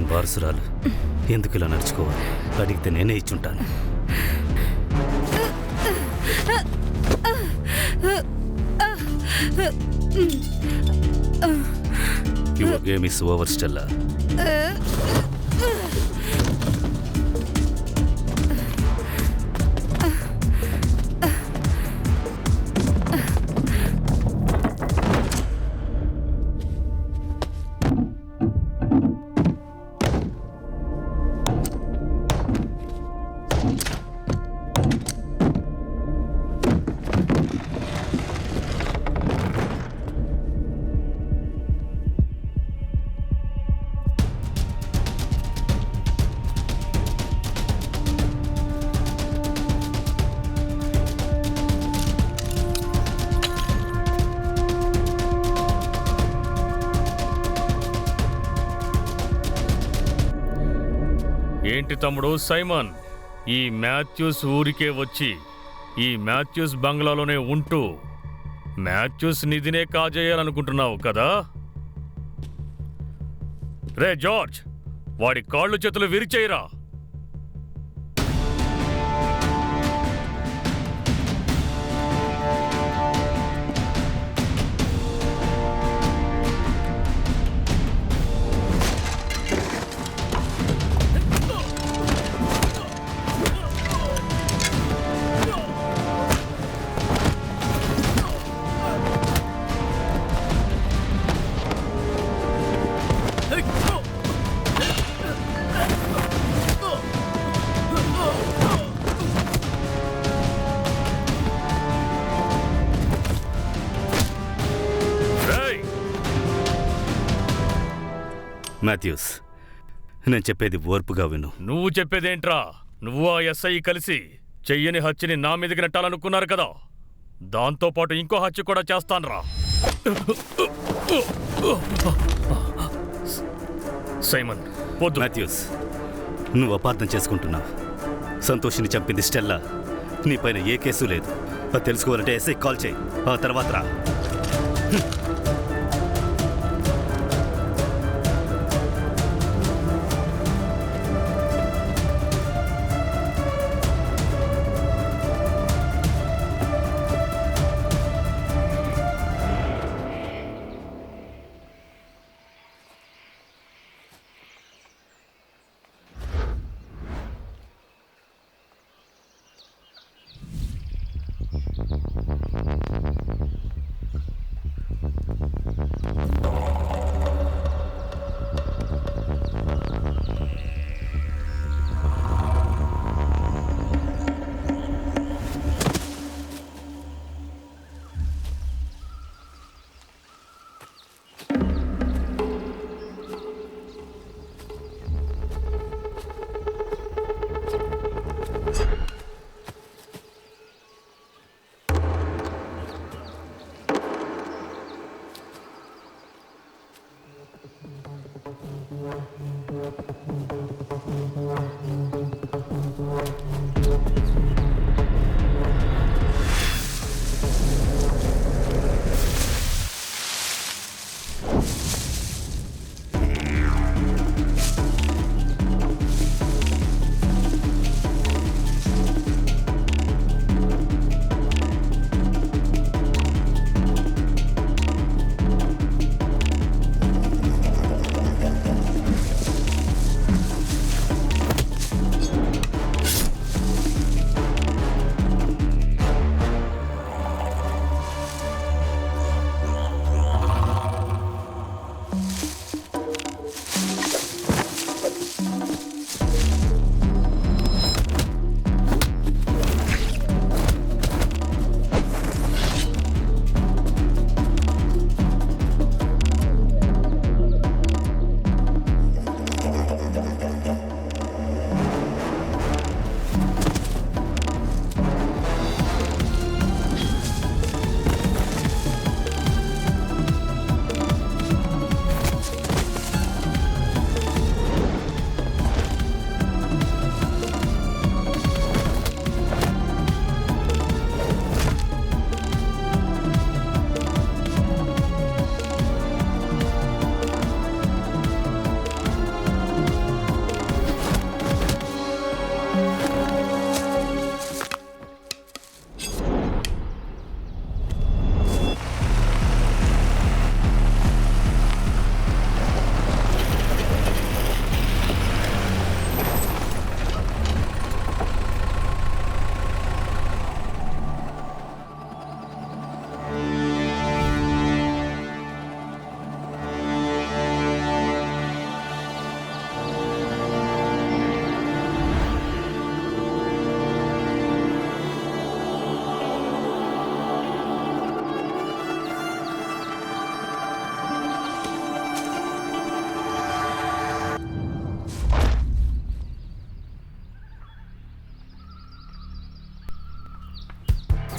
నేను వారసురాలు ఎందుకు ఇలా నడుచుకోవాలి? అడిగితే నేనే ఇచ్చుంటాను. Your game is over, Stella. ఏంటి తమ్ముడు సైమన్, ఈ మాథ్యూస్ ఊరికే వచ్చి ఈ మాథ్యూస్ బంగ్లాలోనే ఉంటూ మాథ్యూస్ నిధినే కాజేయాలనుకుంటున్నావు కదా? రే జార్జ్, వాడి కాళ్ళు చేతులు విరిచేయరా. మాథ్యూస్, నేను చెప్పేది ఓర్పుగా విను. నువ్వు చెప్పేదేంట్రా? నువ్వు ఆ ఎస్ఐ కలిసి చెయ్యని హత్యని నా మీదకి నెట్టాలనుకున్నారు కదా, దాంతోపాటు ఇంకో హత్య కూడా చేస్తాన్రా. సైమన్ వద్దు. మాథ్యూస్, నువ్వు అపార్థం చేసుకుంటున్నావు. సంతోషిని చంపింది స్టెల్లా. నీపైన ఏ కేసు లేదు. అది తెలుసుకోవాలంటే ఎస్ఐ కాల్ చేయి, ఆ తర్వాత రా.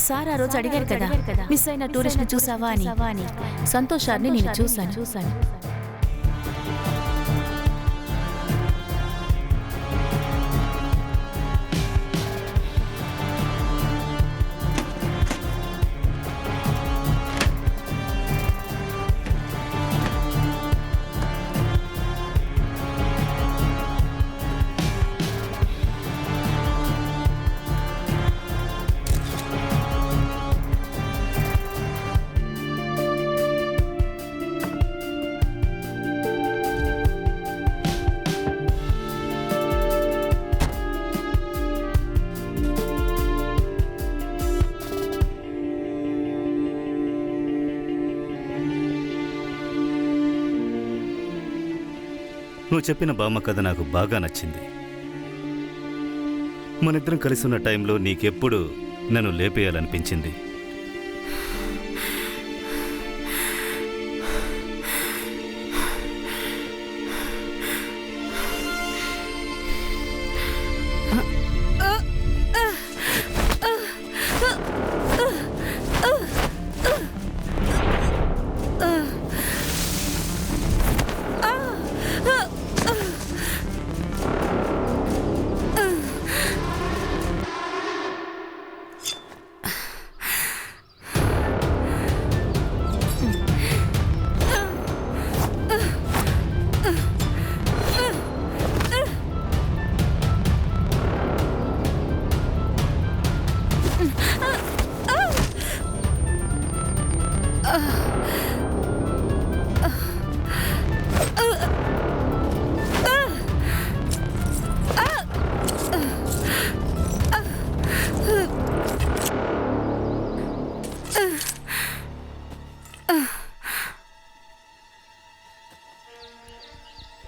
సార్ ఆ రోజు అడిగారు కదా మిస్ అయిన టూరిస్ట్ ని చూసావా అని. సంతోషాన్ని నేను చూశాను. నువ్వు చెప్పిన బామ్మ కథ నాకు బాగా నచ్చింది. మనిద్దరం కలిసి ఉన్న టైంలో నీకెప్పుడు నన్ను లేపేయాలనిపించింది.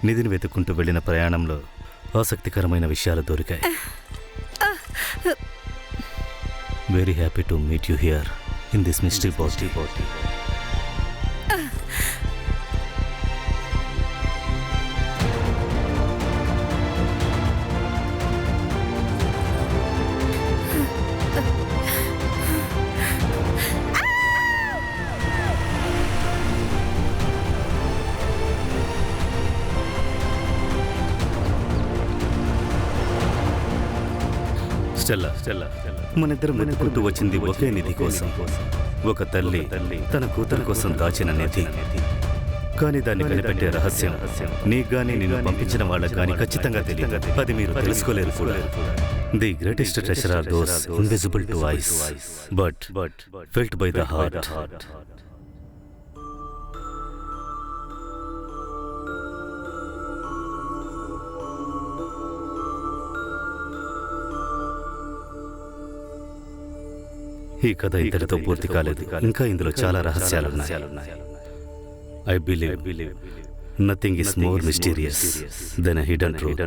నిధిని వెతుక్కుంటూ వెళ్ళిన ప్రయాణంలో ఆసక్తికరమైన విషయాలు దొరికాయి. Very happy to meet you here in this mystery party. Stella మనిద్దరం వెతుకుంటూ వచ్చింది ఒకే నిధి కోసం. ఒక తల్లి తన కూతురు కోసం దాచిన నిధి. కానీ దాన్ని కనిపెట్టే రహస్యం నీకు గానీ నిన్ను పంపించిన వాళ్ళకి గానీ ఖచ్చితంగా తెలియదు. అది మీరు తెలుసుకోలేరు కూడా. The greatest treasure are those invisible to eyes but felt by the heart. ఈ కథ ఇంతటితో పూర్తి కాలేదు. ఇంకా ఇందులో చాలా రహస్యాలున్నాయి. I believe nothing is more mysterious than a hidden truth.